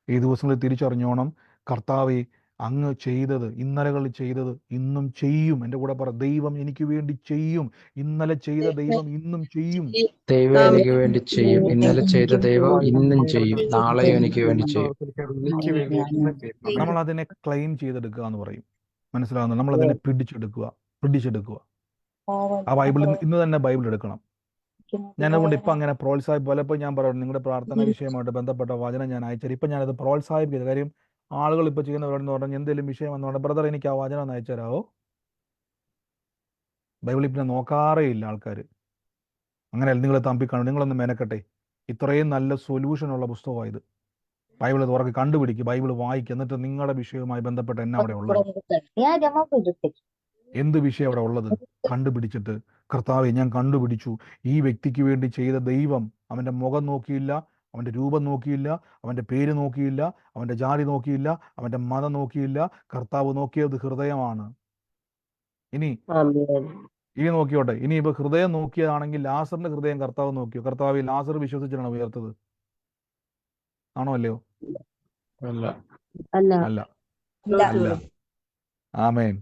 ഈ ദിവസങ്ങളിൽ തിരിച്ചറിഞ്ഞോണം, കർത്താവെ അങ്ങ് ചെയ്തത്, ഇന്നലകളിൽ ചെയ്തത് ഇന്നും ചെയ്യും. എൻ്റെ കൂടെ പറ, ദൈവം എനിക്ക് വേണ്ടി ചെയ്യും. ഇന്നലെ ചെയ്ത ദൈവം ഇന്നും ചെയ്യും. ദൈവം എനിക്ക് വേണ്ടി ചെയ്യും. ഇന്നലെ ചെയ്ത ദൈവം ഇന്നും ചെയ്യും. നാളെയും എനിക്ക് വേണ്ടി ചെയ്യും. നമ്മൾ അതിനെ ക്ലെയിം ചെയ്തെടുക്കുക എന്ന് പറയും. മനസ്സിലാകുന്നു? നമ്മളതിനെ പിടിച്ചെടുക്കുക. ആ ബൈബിളിൽ ഇന്ന് തന്നെ ബൈബിൾ എടുക്കണം. ഞാനതുകൊണ്ട് ഇപ്പം അങ്ങനെ പലപ്പോൾ ഞാൻ പറയുന്നത്, നിങ്ങളുടെ പ്രാർത്ഥന വിഷയമായിട്ട് ബന്ധപ്പെട്ട വചനം ഞാൻ അയച്ചാൽ ഇപ്പം ഞാനത് പ്രോത്സാഹിപ്പിക്കുന്നത്. കാര്യം ആളുകൾ ഇപ്പോൾ ചെയ്യുന്നവരോടെന്ന് പറഞ്ഞാൽ എന്തെങ്കിലും വിഷയം എന്ന് പറഞ്ഞാൽ, ബ്രദർ എനിക്ക് ആ വചനം ഒന്ന് അയച്ചുതരാമോ? ബൈബിളിൽ പിന്നെ നോക്കാറേ ഇല്ല ആൾക്കാർ. അങ്ങനെയല്ല, നിങ്ങൾ തമ്പിക്കാണും. നിങ്ങളൊന്ന് മെനക്കട്ടെ. ഇത്രയും നല്ല സൊല്യൂഷനുള്ള പുസ്തകമാണ് ഇത്. ബൈബിൾ തുറക്ക്, കണ്ടുപിടിക്കുക, ബൈബിൾ വായിക്കുക, എന്നിട്ട് നിങ്ങളുടെ വിഷയവുമായി ബന്ധപ്പെട്ട എന്നാ അവിടെ ഉള്ളത്, എന്ത് വിഷയം അവിടെ ഉള്ളത് കണ്ടുപിടിച്ചിട്ട്, കർത്താവെ ഞാൻ കണ്ടുപിടിച്ചു, ഈ വ്യക്തിക്ക് വേണ്ടി ചെയ്ത ദൈവം അവൻ്റെ മുഖം നോക്കിയില്ല, അവൻ്റെ രൂപം നോക്കിയില്ല, അവൻ്റെ പേര് നോക്കിയില്ല, അവൻ്റെ ജാതി നോക്കിയില്ല, അവൻ്റെ മതം നോക്കിയില്ല. കർത്താവ് നോക്കിയത് ഹൃദയമാണ്. ഇനി നോക്കിയോട്ടെ. ഇനി ഇപ്പോൾ ഹൃദയം നോക്കിയതാണെങ്കിൽ ലാസറിന്റെ ഹൃദയം കർത്താവ് നോക്കിയോ? കർത്താവ് ലാസർ വിശ്വസിച്ചിട്ടാണ് ഉയർത്തത്? ആണോ അല്ലയോ? അല്ല. ആമേൻ.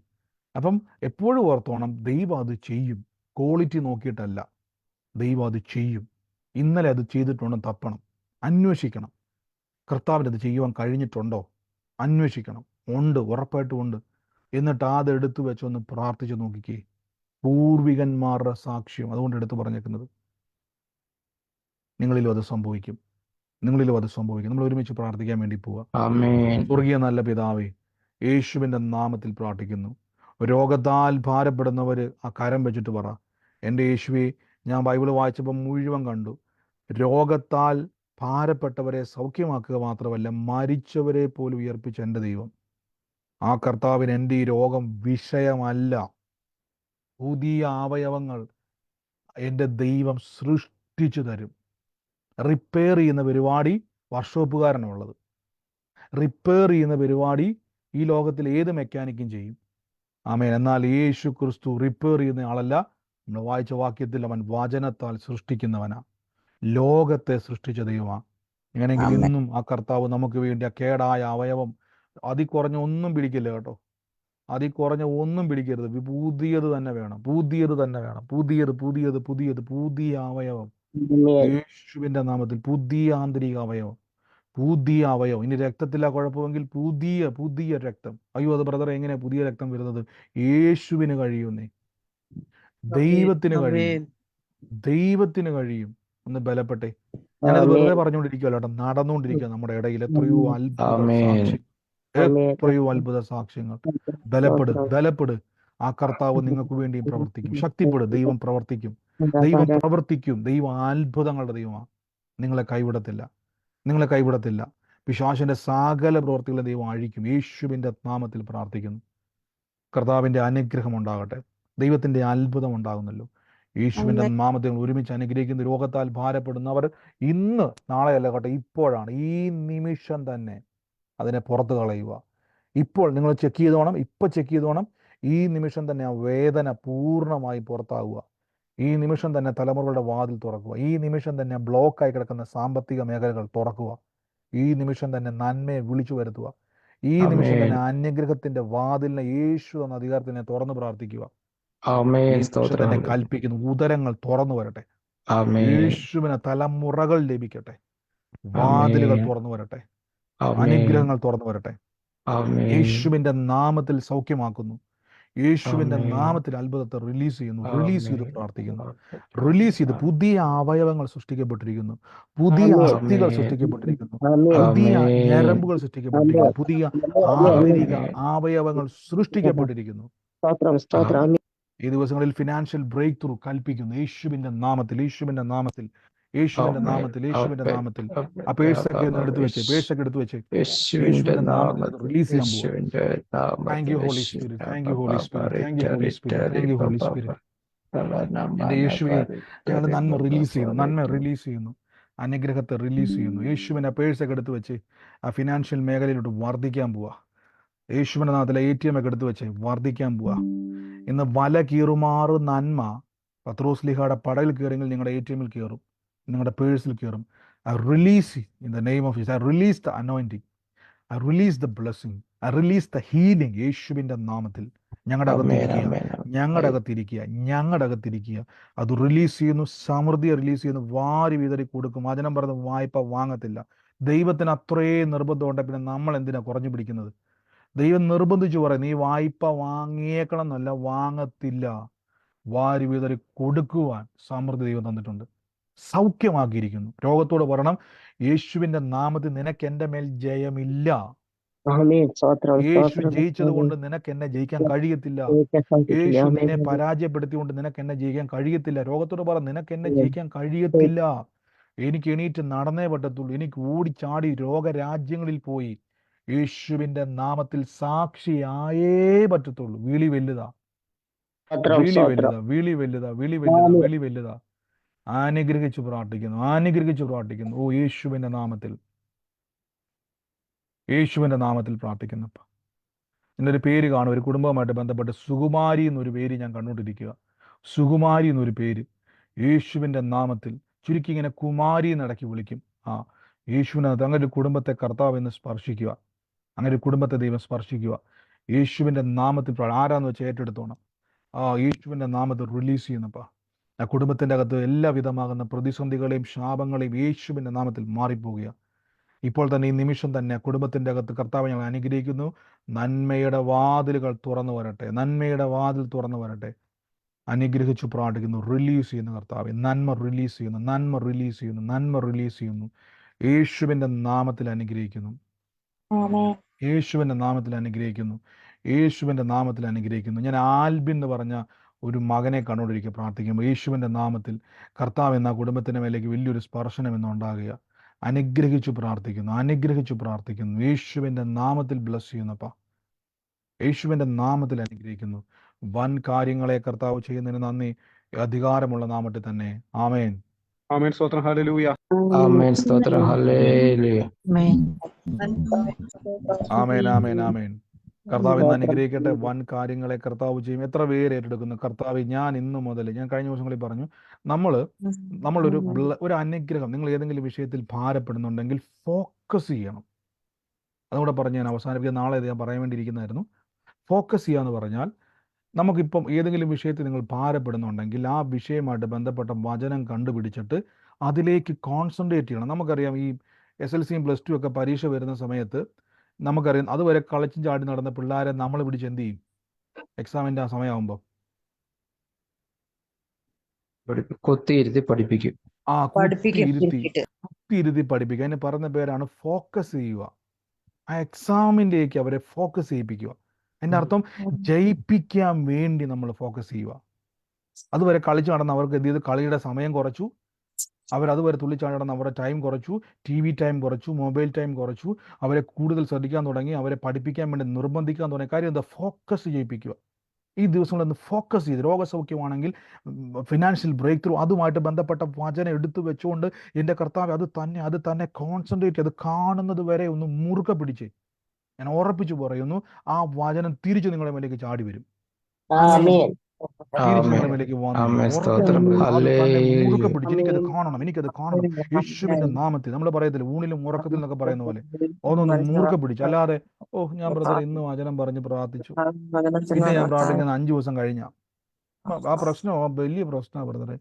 അപ്പം എപ്പോഴും ഓർത്തോണം, ദൈവം അത് ചെയ്യും. ക്വാളിറ്റി നോക്കിയിട്ടല്ല, ദൈവം അത് ചെയ്യും. ഇന്നലെ അത് ചെയ്തിട്ടുണ്ടോ തപ്പണം, അന്വേഷിക്കണം. കർത്താവിന് അത് ചെയ്യുവാൻ കഴിഞ്ഞിട്ടുണ്ടോ അന്വേഷിക്കണം. ഉണ്ട്, ഉറപ്പായിട്ടും ഉണ്ട്. എന്നിട്ട് അതെടുത്ത് വെച്ചൊന്ന് പ്രാർത്ഥിച്ച് നോക്കിക്കേ. പൂർവികന്മാരുടെ സാക്ഷ്യം അതുകൊണ്ട് എടുത്ത് പറഞ്ഞേക്കുന്നത്. നിങ്ങളിലും അത് സംഭവിക്കും. നമ്മൾ ഒരുമിച്ച് പ്രാർത്ഥിക്കാൻ വേണ്ടി പോവുക. സ്വർഗീയ നല്ല പിതാവേ, യേശുവിൻ്റെ നാമത്തിൽ പ്രാർത്ഥിക്കുന്നു. രോഗത്താൽ ഭാരപ്പെടുന്നവർ ആ കരം വെച്ചിട്ട് പറ, എൻ്റെ യേശുവേ, ഞാൻ ബൈബിൾ വായിച്ചപ്പോൾ മുഴുവൻ കണ്ടു, രോഗത്താൽ ഭാരപ്പെട്ടവരെ സൗഖ്യമാക്കുക മാത്രമല്ല, മരിച്ചവരെ പോലും ഉയർപ്പിച്ച എൻ്റെ ദൈവം. ആ കർത്താവിന് എൻ്റെ ഈ രോഗം വിഷയമല്ല. പുതിയ അവയവങ്ങൾ എൻ്റെ ദൈവം സൃഷ്ടിച്ചു തരും. റിപ്പയർ ചെയ്യുന്ന പരിപാടി വർക്ക്ഷോപ്പുകാരനുള്ളത്. റിപ്പയർ ചെയ്യുന്ന പരിപാടി ഈ ലോകത്തിൽ ഏത് മെക്കാനിക്കും ചെയ്യും. ആമേൻ. എന്നാൽ യേശു ക്രിസ്തു റിപ്പയർ ചെയ്യുന്ന ആളല്ല. നമ്മൾ വായിച്ച വാക്യത്തിൽ അവൻ വചനത്താൽ സൃഷ്ടിക്കുന്നവനാ. ലോകത്തെ സൃഷ്ടിച്ച ദൈവമാണ്. എങ്ങനെയെങ്കിൽ ഇന്നും ആ കർത്താവ് നമുക്ക് വേണ്ടി ആ കേടായ അവയവം, കുറഞ്ഞ ഒന്നും പിടിക്കില്ല കേട്ടോ, കുറഞ്ഞ ഒന്നും പിടിക്കരുത്. പുതിയത് തന്നെ വേണം. പുതിയ അവയവം യേശുവിൻ്റെ നാമത്തിൽ. പുതിയ ആന്തരിക അവയവം. ഇനി രക്തത്തില്ല കുഴപ്പമെങ്കിൽ പുതിയ രക്തം. അയ്യോ, അത് ബ്രദർ എങ്ങനെ പുതിയ രക്തം വരുന്നത്? യേശുവിന് കഴിയുന്നേ, ദൈവത്തിന് കഴിയും. ഒന്ന് ബലപ്പെട്ടെ. ഞാനത് വെറുതെ പറഞ്ഞുകൊണ്ടിരിക്കുവല്ലോ കേട്ടോ, നടന്നുകൊണ്ടിരിക്കുക നമ്മുടെ ഇടയിൽ. എത്രയോ അത്ഭുത സാക്ഷ്യങ്ങൾ. ബലപ്പെട്. ആ കർത്താവ് നിങ്ങൾക്ക് വേണ്ടിയും പ്രവർത്തിക്കും. ശക്തിപ്പെട്. ദൈവം പ്രവർത്തിക്കും. ദൈവം അത്ഭുതങ്ങളുടെ ദൈവമാണ്. നിങ്ങളെ കൈവിടത്തില്ല. പിശാചിന്റെ സകല പ്രവർത്തികളെ ദൈവം അഴിക്കും. യേശുവിൻ്റെ നാമത്തിൽ പ്രാർത്ഥിക്കുന്നു. കർത്താവിൻ്റെ അനുഗ്രഹം ഉണ്ടാകട്ടെ. ദൈവത്തിൻ്റെ അത്ഭുതം ഉണ്ടാകുന്നല്ലോ. യേശുവിൻ്റെ നാമത്തിൽ ഒരുമിച്ച് അനുഗ്രഹിക്കുന്ന. രോഗത്താൽ ഭാരപ്പെടുന്നവർ ഇന്ന്, നാളെയല്ല കേട്ടോ, ഇപ്പോഴാണ്, ഈ നിമിഷം തന്നെ അതിനെ പുറത്ത് കളയുക. ഇപ്പോൾ നിങ്ങൾ ചെക്ക് ചെയ്തോണം. ഈ നിമിഷം തന്നെ ആ വേദന പൂർണ്ണമായി പുറത്താകുക. ഈ നിമിഷം തന്നെ തലമുറകളുടെ വാതിൽ തുറക്കുക. ഈ നിമിഷം തന്നെ ബ്ലോക്കായി കിടക്കുന്ന സാമ്പത്തിക മേഖലകൾ തുറക്കുക. ഈ നിമിഷം തന്നെ നന്മയെ വിളിച്ചു വരുത്തുക. ഈ നിമിഷം തന്നെ അനുഗ്രഹത്തിന്റെ വാതിലിനെ യേശു എന്ന അധികാരത്തിനെ തുറന്നു പ്രാർത്ഥിക്കുക. തന്നെ കൽപ്പിക്കുന്നു, ഉദരങ്ങൾ തുറന്നു വരട്ടെ. യേശുവിന് തലമുറകൾ ലഭിക്കട്ടെ. വാതിലുകൾ തുറന്നു വരട്ടെ. ആമേൻ. അനുഗ്രഹങ്ങൾ തുറന്നു വരട്ടെ. ആമേൻ. യേശുവിന്റെ നാമത്തിൽ സൗഖ്യമാക്കുന്നു. യേശുവിന്റെ ആമേൻ. നാമത്തിൽ അത്ഭുതത്തെ റിലീസ് ചെയ്യുന്നു. റിലീസ് ചെയ്ത് ആമേൻ. പ്രാർത്ഥിക്കുന്നു. റിലീസ് ചെയ്ത് പുതിയ അവയവങ്ങൾ സൃഷ്ടിക്കപ്പെട്ടിരിക്കുന്നു. പുതിയ അസ്ഥികൾ ആമേൻ. സൃഷ്ടിക്കപ്പെട്ടിരിക്കുന്നു. ആമേൻ. പുതിയ ആമേൻ. ഞരമ്പുകൾ സൃഷ്ടിക്കപ്പെട്ടിരിക്കുന്നു. പുതിയ ആമേൻ. ആന്തരിക അവയവങ്ങൾ സൃഷ്ടിക്കപ്പെട്ടിരിക്കുന്നു. സ്തോത്രം സ്തോത്രം. ആമേൻ. ഈ ദിവസങ്ങളിൽ ഫിനാൻഷ്യൽ ബ്രേക്ക് ത്രൂ കൽപ്പിക്കുന്നു. യേശുവിന്റെ നാമത്തിൽ, യേശുവിന്റെ നാമത്തിൽ, യേശുവിന്റെ ആമേൻ. നാമത്തിൽ, യേശുവിന്റെ ആമേൻ. നാമത്തിൽ. ആമേൻ. ആ പേഴ്സൊക്കെ ഒന്ന് എടുത്തു വെച്ച്, പേഴ്സൊക്കെ എടുത്തു വെച്ച് യേശുവിന്റെ യേശുവിന്റെ നാമത്തിൽ അത് നാമത്തിൽ, റിലീസ് ചെയ്യാൻ പോവുക. യേശുവിന്റെ thank you holy spirit, thank you holy spirit, thank you holy spirit, thank you holy spirit. എന്റെ യേശുവെ, ഞങ്ങൾ നന്മ റിലീസ് ചെയ്യുന്നു, നന്മ റിലീസ് ചെയ്യുന്നു, അനുഗ്രഹത്തെ റിലീസ് ചെയ്യുന്നു. യേശുവിനെ പേഴ്സൊക്കെ എടുത്ത് വെച്ച് ആ ഫിനാൻഷ്യൽ മേഖലയിലോട്ട് വർദ്ധിക്കാൻ പോവാ. യേശുവിന്റെ നാമത്തിലെ ATM ഒക്കെ എടുത്ത് വെച്ച് വർദ്ധിക്കാൻ പോവാ. ഇന്ന് വല കീറുമാറ് നന്മ പത്രോസ്ലിഹയുടെ പടയിൽ കയറിയെങ്കിൽ നിങ്ങളുടെ ATM കയറും, നിങ്ങളുടെ പേഴ്സിൽ കയറും. I release in the name of Jesus. I release the anointing, I release the blessing, I release the healing. യേശുവിന്റെ നാമത്തിൽ ഞങ്ങളുടെ അകത്തിരിക്കുക, ഞങ്ങളുടെ അകത്തിരിക്കുക, ഞങ്ങളുടെ അകത്തിരിക്കുക. അത് റിലീസ് ചെയ്യുന്നു, സമൃദ്ധിയെ റിലീസ് ചെയ്യുന്നു, വാരി വിതറി കൊടുക്കും. വചനം പറഞ്ഞ് വായ്പ വാങ്ങത്തില്ല. ദൈവത്തിന് അത്രയും നിർബന്ധമുണ്ട്, പിന്നെ നമ്മൾ എന്തിനാ കുറഞ്ഞു പിടിക്കുന്നത്? ദൈവം നിർബന്ധിച്ചു പറയും, നീ വായ്പ വാങ്ങിയേക്കണം എന്നല്ല, വാങ്ങത്തില്ല. വാരി വിതറി കൊടുക്കുവാൻ സമൃദ്ധി ദൈവം തന്നിട്ടുണ്ട്. സൗഖ്യമാക്കിയിരിക്കുന്നു. രോഗത്തോട് പറയണം, യേശുവിന്റെ നാമത്തിൽ നിനക്ക് എൻ്റെ മേൽ ജയമില്ല. ആമേൻ. സ്തോത്രം യേശു സ്തോത്രം. ജയിച്ചത് കൊണ്ട് നിനക്ക് എന്നെ ജയിക്കാൻ കഴിയത്തില്ല. യേശു നിന്നെ പരാജയപ്പെടുത്തിക്കൊണ്ട് നിനക്ക് എന്നെ ജയിക്കാൻ കഴിയത്തില്ല. രോഗത്തോട് പറ, നിനക്ക് എന്നെ ജയിക്കാൻ കഴിയത്തില്ല. എനിക്ക് എണീറ്റ് നടന്നേ പറ്റത്തുള്ളൂ. എനിക്ക് ഓടിച്ചാടി രോഗരാജ്യങ്ങളിൽ പോയി യേശുവിന്റെ നാമത്തിൽ സാക്ഷിയായേ പറ്റത്തുള്ളൂ. വിളി വലുതാ, വിളി വലുതാ, വിളി വലുതാ, വിളി വലുതാ, വിളി വലുതാ. അനുഗ്രഹിച്ചു പ്രാർത്ഥിക്കുന്നു, അനുഗ്രഹിച്ചു പ്രാർത്ഥിക്കുന്നു. ഓ യേശുവിന്റെ നാമത്തിൽ, യേശുവിന്റെ നാമത്തിൽ പ്രാർത്ഥിക്കുന്നപ്പ. എന്നൊരു പേര് കാണും, ഒരു കുടുംബവുമായിട്ട് ബന്ധപ്പെട്ട് സുകുമാരി എന്നൊരു പേര് ഞാൻ കണ്ടുകൊണ്ടിരിക്കുക. സുകുമാരി എന്നൊരു പേര് യേശുവിന്റെ നാമത്തിൽ, ചുരുക്കി ഇങ്ങനെ കുമാരി എന്നിടയ്ക്ക് വിളിക്കും. ആ യേശുവിനകത്ത് അങ്ങനെ ഒരു കുടുംബത്തെ കർത്താവ് എന്ന് സ്പർശിക്കുക, അങ്ങനെ ഒരു കുടുംബത്തെ ദൈവം സ്പർശിക്കുക. യേശുവിന്റെ നാമത്തിൽ ആരാന്ന് വെച്ച് ഏറ്റെടുത്തോണം. ആ യേശുവിന്റെ നാമത്തിൽ റിലീസ് ചെയ്യുന്നപ്പാ. ആ കുടുംബത്തിന്റെ അകത്ത് എല്ലാവിധമാകുന്ന പ്രതിസന്ധികളെയും ശാപങ്ങളെയും യേശുവിന്റെ നാമത്തിൽ മാറിപ്പോവുക. ഇപ്പോൾ തന്നെ, ഈ നിമിഷം തന്നെ കുടുംബത്തിന്റെ അകത്ത് കർത്താവ് ഞങ്ങൾ അനുഗ്രഹിക്കുന്നു. നന്മയുടെ വാതിലുകൾ തുറന്നു വരട്ടെ, നന്മയുടെ വാതിൽ തുറന്നു വരട്ടെ. അനുഗ്രഹിച്ചു പ്രാർത്ഥിക്കുന്നു. റിലീസ് ചെയ്യുന്നു കർത്താവ്, നന്മ റിലീസ് ചെയ്യുന്നു, നന്മ റിലീസ് ചെയ്യുന്നു, നന്മ റിലീസ് ചെയ്യുന്നു. യേശുവിന്റെ നാമത്തിൽ അനുഗ്രഹിക്കുന്നു, യേശുവിന്റെ നാമത്തിൽ അനുഗ്രഹിക്കുന്നു, യേശുവിന്റെ നാമത്തിൽ അനുഗ്രഹിക്കുന്നു. ഞാൻ ആൽബിൻ എന്ന് പറഞ്ഞ ഒരു മകനെ കണ്ടുകൊണ്ടിരിക്കുക പ്രാർത്ഥിക്കുമ്പോൾ, യേശുവിന്റെ നാമത്തിൽ കർത്താവ് എന്ന കുടുംബത്തിന്റെ മേലേക്ക് വലിയൊരു സ്പർശനം എന്നുണ്ടാകുക. അനുഗ്രഹിച്ചു പ്രാർത്ഥിക്കുന്നു, അനുഗ്രഹിച്ചു പ്രാർത്ഥിക്കുന്നു. യേശുവിന്റെ നാമത്തിൽ ബ്ലസ് ചെയ്യുന്നപ്പ, യേശുവിന്റെ നാമത്തിൽ അനുഗ്രഹിക്കുന്നു. വൻ കാര്യങ്ങളെ കർത്താവ് ചെയ്യുന്നതിന് നന്ദി. അധികാരമുള്ള നാമത്തിൽ തന്നെ. ആമേൻ, ആമേൻ. സ്തോത്രം. ഹല്ലേലൂയ. ആമേൻ. സ്തോത്രം. ഹല്ലേലൂയ. ആമേൻ, ആമേൻ, ആമേൻ. കർത്താവ് ഇന്ന് അനുഗ്രഹിക്കട്ടെ. വൻ കാര്യങ്ങളെ കർത്താവ് ചെയ്യും. എത്ര പേര് ഏറ്റെടുക്കുന്നു? കർത്താവ്, ഞാൻ ഇന്നു മുതൽ, ഞാൻ കഴിഞ്ഞ ദിവസങ്ങളിൽ പറഞ്ഞു, നമ്മളൊരു അനുഗ്രഹം, നിങ്ങൾ ഏതെങ്കിലും വിഷയത്തിൽ ഭാരപ്പെടുന്നുണ്ടെങ്കിൽ ഫോക്കസ് ചെയ്യണം. അതുകൂടെ പറഞ്ഞ് ഞാൻ അവസാനിപ്പിക്കുക. നാളെ ഇത് ഞാൻ പറയാൻ വേണ്ടിയിരിക്കുന്നതായിരുന്നു. ഫോക്കസ് ചെയ്യുക എന്ന് പറഞ്ഞാൽ, നമുക്കിപ്പം ഏതെങ്കിലും വിഷയത്തിൽ നിങ്ങൾ ഭാരപ്പെടുന്നുണ്ടെങ്കിൽ ആ വിഷയമായിട്ട് ബന്ധപ്പെട്ട വചനം കണ്ടുപിടിച്ചിട്ട് അതിലേക്ക് കോൺസെൻട്രേറ്റ് ചെയ്യണം. നമുക്കറിയാം, ഈ SLCയും +2 ഒക്കെ പരീക്ഷ വരുന്ന സമയത്ത് നമുക്കറിയാം, അതുവരെ കളിച്ചും ചാടി നടന്ന പിള്ളേരെ നമ്മൾ പിടിച്ച് എന്ത് ചെയ്യും? എക്സാമിൻ്റെ ആ സമയമാകുമ്പോൾ കുത്തിയിരുത്തി പഠിപ്പിക്കും. ആ കുത്തിയിരുത്തി പഠിപ്പിക്കുക. അതിന് പറഞ്ഞ പേരാണ് ഫോക്കസ് ചെയ്യുക. ആ എക്സാമിൻ്റെയൊക്കെ അവരെ ഫോക്കസ് ചെയ്യിപ്പിക്കുക. അതിൻ്റെ അർത്ഥം ജയിപ്പിക്കാൻ വേണ്ടി നമ്മൾ ഫോക്കസ് ചെയ്യുക. അതുവരെ കളിച്ചു നടന്ന അവർക്ക് എന്ത് ചെയ്തു? കളിയുടെ സമയം കുറച്ചു. അവരതുവരെ തുള്ളിച്ചാടി നടന്ന അവരുടെ ടൈം കുറച്ചു, TV ടൈം കുറച്ചു, മൊബൈൽ ടൈം കുറച്ചു. അവരെ കൂടുതൽ ശ്രദ്ധിക്കാൻ തുടങ്ങി, അവരെ പഠിപ്പിക്കാൻ വേണ്ടി നിർബന്ധിക്കാൻ തുടങ്ങി. കാര്യം എന്താ? ഫോക്കസ് ചെയ്യിപ്പിക്കുക. ഈ ദിവസങ്ങളൊന്ന് ഫോക്കസ് ചെയ്ത്, രോഗസൗഖ്യമാണെങ്കിൽ ഫിനാൻഷ്യൽ ബ്രേക്ക് ത്രൂ, അതുമായിട്ട് ബന്ധപ്പെട്ട വചനം എടുത്തു വെച്ചുകൊണ്ട്, എൻ്റെ കർത്താവ് അത് തന്നെ കോൺസെൻട്രേറ്റ് ചെയ്ത് കാണുന്നത് വരെ ഒന്ന് മുറുകെ പിടിച്ച്, ഞാൻ ഉറപ്പിച്ചു പറയുന്നു, ആ വചനം തിരിച്ചു നിങ്ങളുടെ മേലേക്ക് ചാടി വരും. തിരിച്ചു നിങ്ങളുടെ മേലേക്ക് മുറുകെ പിടിച്ച്, എനിക്കത് കാണണം, എനിക്കത് കാണണം. യേശുവിന്റെ നാമത്തിൽ, നമ്മൾ പറയത്തില്ല ഊണിലും ഉറക്കത്തിൽ എന്നൊക്കെ പറയുന്ന പോലെ, ഒന്നൊന്ന് മുറുകെ പിടിച്ച്. അല്ലാതെ ഞാൻ ബ്രദറെ ഇന്ന് വചനം പറഞ്ഞ് പ്രാർത്ഥിച്ചു, പിന്നെ ഞാൻ പ്രാർത്ഥിക്കുന്ന 5 ദിവസം കഴിഞ്ഞ ആ പ്രശ്നം വലിയ പ്രശ്നമാണ് ബ്രദറെ.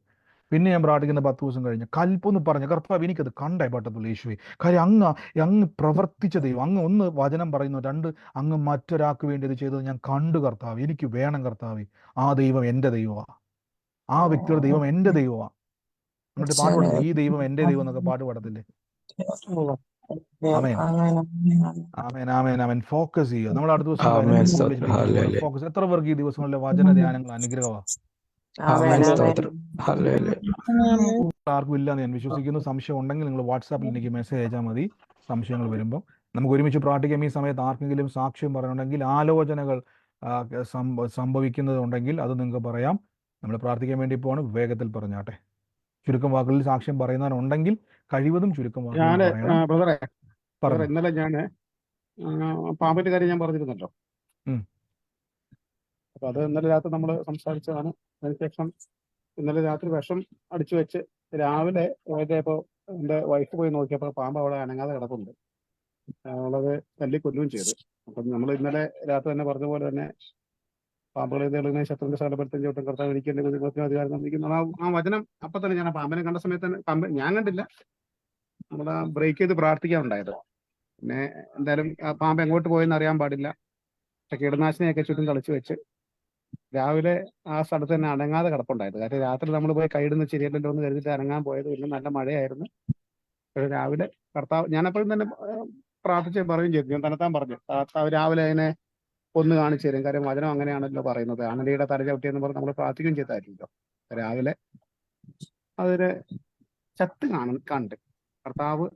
പിന്നെ ഞാൻ പ്രാർത്ഥിക്കുന്ന 10 ദിവസം കഴിഞ്ഞ് കൽപ്പൊന്ന് പറഞ്ഞ കർത്താവ് എനിക്കത് കണ്ടേ പറ്റത്തുള്ളൂ യേശുവേ. കാര്യം അങ്ങ് പ്രവർത്തിച്ച ദൈവം, അങ്ങ് ഒന്ന് വചനം പറയുന്നു, രണ്ട് അങ്ങ് മറ്റൊരാൾക്ക് വേണ്ടി ഇത് ചെയ്തത് ഞാൻ കണ്ടു കർത്താവ്, എനിക്ക് വേണം കർത്താവ്. ആ ദൈവം എൻ്റെ ദൈവമാണ്, ആ വ്യക്തിയുടെ ദൈവം എൻ്റെ ദൈവമാണ്. എന്നിട്ട് പാട്ട് പാടത്തില്ലേ, ഈ ദൈവം എൻ്റെ ദൈവം എന്നൊക്കെ പാട്ട് പാടത്തില്ലേ? ആമേൻ ആമേൻ ആമേൻ ആമേൻ. ഫോക്കസ് ചെയ്യുക. നമ്മൾ അടുത്ത ദിവസം ആമേൻ വചനത്തിൽ സ്തോത്രം. കൂടുതലേക്ക് പോകണം. ഹല്ലേലൂയ. ഫോക്കസ്. എത്ര പേർക്ക് ഈ ദിവസങ്ങളിലെ വചന ധ്യാനങ്ങൾ അനുഗ്രഹമാണ്? ആമേൻ സ്തോത്രം. ഹല്ലേലൂയ. ആർക്കും ഇല്ലാന്ന് ഞാൻ വിശ്വസിക്കുന്നു. സംശയം ഉണ്ടെങ്കിൽ നിങ്ങൾ വാട്സാപ്പിൽ എനിക്ക് മെസ്സേജ് അയച്ചാൽ മതി. സംശയങ്ങൾ വരുമ്പോൾ നമുക്ക് ഒരുമിച്ച് പ്രാർത്ഥിക്കാം. ഈ സമയത്ത് ആർക്കെങ്കിലും സാക്ഷ്യം പറയണമെങ്കിൽ, ആലോചനകൾ സംഭവിക്കുന്നതുണ്ടെങ്കിൽ അത് നിങ്ങൾക്ക് പറയാം. നമ്മൾ പ്രാർത്ഥിക്കാൻ വേണ്ടി പോവാണ്. വേഗത്തിൽ പറഞ്ഞാട്ടെ. ചുരുക്കം വാക്കുകളിൽ സാക്ഷ്യം പറയുന്നവരുണ്ടെങ്കിൽ കഴിവതും ചുരുക്കം വാക്കുകളിൽ ഞാന് പറയണം. ബ്രദറെ പറഞ്ഞു. ഇന്നലെ ഞാന് പാമ്പിന്റെ കാര്യം ഞാൻ പറഞ്ഞിരുന്നല്ലോ. ഉം. അപ്പൊ അത് ഇന്നലെ രാത്രി നമ്മൾ സംസാരിച്ചതാണ്. അതിനുശേഷം ഇന്നലെ രാത്രി വിഷം അടിച്ചു വെച്ച് രാവിലെ പോയപ്പോ എന്റെ വൈഫ് പോയി നോക്കിയപ്പോൾ പാമ്പ് അവിടെ അനങ്ങാതെ കിടപ്പുണ്ട്. അവളത് തല്ലി കൊല്ലുകയും ചെയ്തു. അപ്പം നമ്മൾ ഇന്നലെ രാത്രി തന്നെ പറഞ്ഞ പോലെ തന്നെ പാമ്പുകളെ തെളിയുന്ന ശത്രുവിന്റെ സ്ഥലപ്പെടുത്തും ചോട്ടും കർത്താവ് എനിക്ക് എന്റെ കുടുംബത്തിന് അധികാരം തന്നിരിക്കുന്നു. ആ വചനം അപ്പൊ തന്നെ ഞാൻ ആ പാമ്പിനെ കണ്ട സമയത്ത് തന്നെ, പാമ്പ് ഞാൻ കണ്ടില്ല, നമ്മൾ ആ ബ്രേക്ക് ചെയ്ത് പ്രാർത്ഥിക്കാനുണ്ടായത്. പിന്നെ എന്തായാലും ആ പാമ്പ് എങ്ങോട്ട് പോയെന്ന് അറിയാൻ പാടില്ല. പക്ഷെ കീടനാശിനിയൊക്കെ ചുറ്റും തളിച്ചു വെച്ച് രാവിലെ ആ സ്ഥലത്ത് തന്നെ അനങ്ങാതെ കിടപ്പുണ്ടായത്. കാര്യം രാത്രി നമ്മൾ പോയി കൈയിടുന്ന ശരിയല്ലല്ലോ എന്ന് കരുതിയിട്ട് അനങ്ങാൻ പോയത്. പിന്നെ നല്ല മഴയായിരുന്നു. പക്ഷെ രാവിലെ കർത്താവ്, ഞാനപ്പോഴും തന്നെ പ്രാർത്ഥിച്ച് പറയുകയും ചെയ്തു, ഞാൻ തന്നെത്താൻ പറഞ്ഞു, കർത്താവ് രാവിലെ അതിനെ ഒന്ന് കാണിച്ചു തരും. കാര്യം വചനം അങ്ങനെയാണല്ലോ പറയുന്നത്, ആനലിയുടെ തല ചവിട്ടിയെന്ന് പറഞ്ഞ് നമ്മൾ പ്രാർത്ഥിക്കുകയും ചെയ്തായിരുന്നല്ലോ. രാവിലെ അതിന് ചത്ത് കണ്ട് കർത്താവ്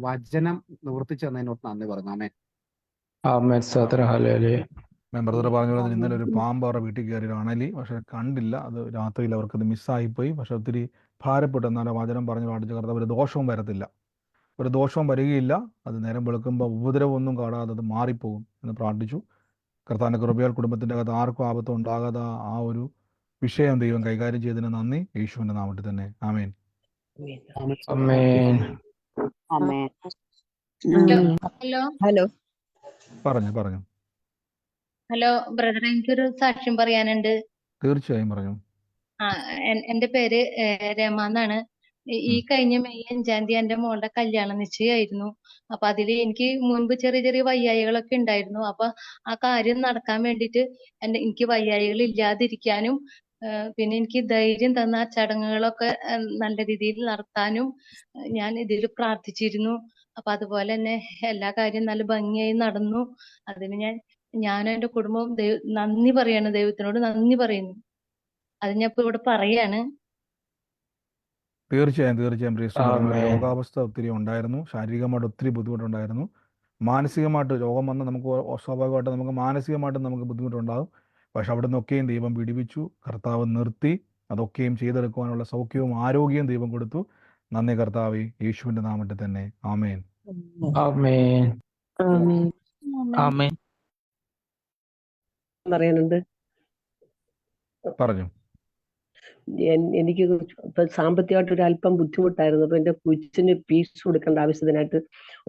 വചനം നിവർത്തിച്ചു തന്നതിനോട് നന്ദി പറഞ്ഞു. ആമേൻ. ആമേൻ സ്തോത്രം. ഹല്ലേലൂയ. ഞാൻ ബ്രദർ പറഞ്ഞ പോലെ ഇന്നലെ ഒരു പാമ്പ് അവരുടെ വീട്ടിൽ കയറി, ഒരു അണലി. പക്ഷെ കണ്ടില്ല, അത് രാത്രിയിൽ അവർക്കത് മിസ്സായിപ്പോയി. പക്ഷെ ഒത്തിരി ഭാരപ്പെട്ടു. എന്നാൽ ആ വചനം പറഞ്ഞു പ്രാർത്ഥിച്ച കർത്താവ് ഒരു ദോഷവും വരത്തില്ല, ഒരു ദോഷവും വരികയില്ല. അത് നേരം വെളുക്കുമ്പോൾ ഉപദ്രവമൊന്നും കാണാതെ അത് മാറിപ്പോകും എന്ന് പ്രാർത്ഥിച്ചു. കർത്താവിൻ്റെ കൃപയാൽ കുടുംബത്തിൻ്റെ അകത്ത് ആർക്കും ആപത്തും ഉണ്ടാകാതെ ആ ഒരു വിഷയം ദൈവം കൈകാര്യം ചെയ്തതിന് നന്ദി. യേശുവിൻ്റെ നാമത്തിൽ തന്നെ ആമേൻ. ആമേൻ. Hello hello. പറഞ്ഞു ഹലോ ബ്രദർ, എനിക്കൊരു സാക്ഷ്യം പറയാനുണ്ട്. തീർച്ചയായും പറഞ്ഞു. എന്റെ പേര് രമ എന്നാണ്. ഈ കഴിഞ്ഞ മെയ് 5-ാം തീയതി എന്റെ മോളുടെ കല്യാണ നിശ്ചയമായിരുന്നു. അപ്പൊ അതില് എനിക്ക് മുൻപ് ചെറിയ ചെറിയ വയ്യായികളൊക്കെ ഉണ്ടായിരുന്നു. അപ്പൊ ആ കാര്യം നടക്കാൻ വേണ്ടിയിട്ട് എനിക്ക് വയ്യായികൾ ഇല്ലാതിരിക്കാനും പിന്നെ എനിക്ക് ധൈര്യം തന്ന ആ ചടങ്ങുകളൊക്കെ നല്ല രീതിയിൽ നടത്താനും ഞാൻ ഇതിൽ പ്രാർത്ഥിച്ചിരുന്നു. അപ്പൊ അതുപോലെ തന്നെ എല്ലാ കാര്യം നല്ല ഭംഗിയായി നടന്നു. അതിന് ഞാനും എന്റെ കുടുംബവും നന്ദി പറയാണ്, ദൈവത്തിനോട് നന്ദി പറയുന്നു. അത് ഞാൻ ഇപ്പൊ ഇവിടെ പറയാണ്. തീർച്ചയായും പ്രിയസ്റ്റർ പറഞ്ഞ പോലെ ആമേൻ. രോഗാവസ്ഥ ഒത്തിരി ഉണ്ടായിരുന്നു. ശാരീരികമായിട്ട് ഒത്തിരി ബുദ്ധിമുട്ടുണ്ടായിരുന്നു. മാനസികമായിട്ട് രോഗം വന്ന് നമുക്ക് സ്വാഭാവികമായിട്ട് നമുക്ക് മാനസികമായിട്ട് നമുക്ക് ബുദ്ധിമുട്ടുണ്ടാകും. പക്ഷെ അവിടെ നിന്നൊക്കെയും ദൈവം പിടിപ്പിച്ചു, കർത്താവ് നിർത്തി. അതൊക്കെയും ചെയ്തെടുക്കുവാനുള്ള സൗഖ്യവും ആരോഗ്യവും ദൈവം കൊടുത്തു. നന്ദി കർത്താവേ, യേശുവിൻ്റെ നാമത്തിൽ തന്നെ ആമേൻ. ആമേൻ. ആമേൻ. പറയാനുണ്ട്. പറഞ്ഞു. എനിക്ക് ഇപ്പൊ സാമ്പത്തികമായിട്ട് ഒരു അല്പം ബുദ്ധിമുട്ടായിരുന്നു. അപ്പൊ എന്റെ കൊച്ചിന് ഫീസ് കൊടുക്കേണ്ട ആവശ്യത്തിനായിട്ട്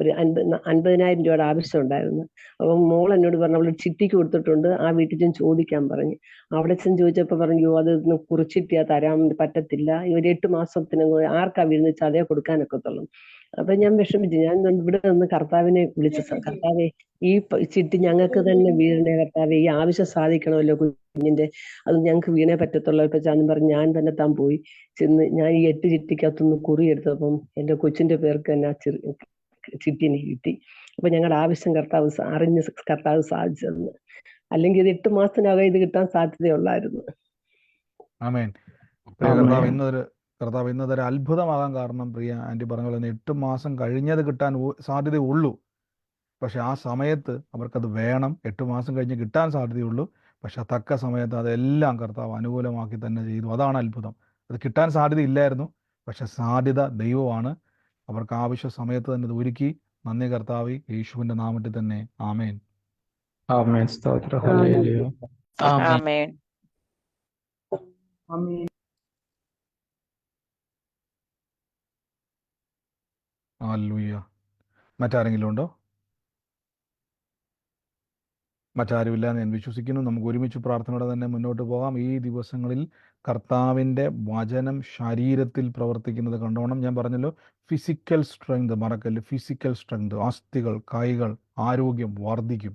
ഒരു 50,000 രൂപയുടെ ആവശ്യം ഉണ്ടായിരുന്നു. അപ്പൊ മോൾ എന്നോട് പറഞ്ഞു, അവള് ചിട്ടിക്ക് കൊടുത്തിട്ടുണ്ട്, ആ വീട്ടിൽ ചെന്ന് ചോദിക്കാൻ പറഞ്ഞു. അവിടെ ചെന്ന് ചോദിച്ചപ്പോ പറഞ്ഞു, അത് കുറിച്ചിട്ടിയാ തരാൻ പറ്റത്തില്ല, ഒരു 8 മാസത്തിനകം ആർക്കാ വീഴുന്ന വെച്ചാൽ അതേ കൊടുക്കാനൊക്കത്തുള്ളൂ. അപ്പൊ ഞാൻ വിഷമിച്ചു. ഞാൻ ഇവിടെ നിന്ന് കർത്താവിനെ വിളിച്ചു, കർത്താവെ ഈ ചിട്ടി ഞങ്ങൾക്ക് തന്നെ വീഴണേ കർത്താവെ, ഈ ആവശ്യം സാധിക്കണമല്ലോ കുഞ്ഞിന്റെ, അത് ഞങ്ങൾക്ക് വീണേ പറ്റത്തുള്ളൂ ഇപ്പൊ ചാന്ന് പറഞ്ഞ് ഞാൻ തന്നെ താൻ പോയി ചെന്ന് ഞാൻ ഈ 8 ചിട്ടിക്കകത്തൊന്ന് കുറി എടുത്തപ്പം എന്റെ കൊച്ചിന്റെ പേർക്ക് തന്നെ ചിട്ടി എനിക്ക് കിട്ടി. അപ്പൊ ഞങ്ങളുടെ ആവശ്യം കർത്താവ് അറിഞ്ഞ് കർത്താവ് സാധിച്ചു തന്നു. അല്ലെങ്കിൽ ഇത് 8 മാസത്തിനകം ഇത് കിട്ടാൻ സാധ്യതയുള്ളായിരുന്നു. ആമേൻ. പ്രിയ കർത്താവ് ഇന്നതൊരു അത്ഭുതമാകാൻ കാരണം പ്രിയ ആൻറ്റി പറഞ്ഞ പോലെ 8 മാസം കഴിഞ്ഞത് കിട്ടാൻ സാധ്യതയുള്ളൂ. പക്ഷെ ആ സമയത്ത് അവർക്കത് വേണം. 8 മാസം കഴിഞ്ഞ് കിട്ടാൻ സാധ്യതയുള്ളൂ. പക്ഷെ തക്ക സമയത്ത് അതെല്ലാം കർത്താവ് അനുകൂലമാക്കി തന്നെ ചെയ്തു. അതാണ് അത്ഭുതം. അത് കിട്ടാൻ സാധ്യതയില്ലായിരുന്നു, പക്ഷെ സാധ്യത ദൈവമാണ്. അവർക്ക് ആവശ്യ സമയത്ത് തന്നെ അത് ഒരുക്കി. നന്ദി കർത്താവേ, യേശുവിൻ്റെ നാമത്തിൽ തന്നെ ആമേൻ. ആമേൻ സ്തോത്രം. ഹല്ലേലൂയ. ആമേൻ. ഹല്ലേലൂയ. മറ്റാരെങ്കിലും ഉണ്ടോ? മറ്റാരുമില്ല എന്ന് ഞാൻ വിശ്വസിക്കുന്നു. നമുക്ക് ഒരുമിച്ച് പ്രാർത്ഥനയോടെ തന്നെ മുന്നോട്ട് പോകാം. ഈ ദിവസങ്ങളിൽ കർത്താവിൻ്റെ വചനം ശരീരത്തിൽ പ്രവർത്തിക്കുന്നത് കണ്ടോണം. ഞാൻ പറഞ്ഞല്ലോ, ഫിസിക്കൽ സ്ട്രെങ്ത് മറക്കല്ല്. ഫിസിക്കൽ സ്ട്രെങ്ത്, അസ്ഥികൾ, കൈകൾ, ആരോഗ്യം വർദ്ധിക്കും.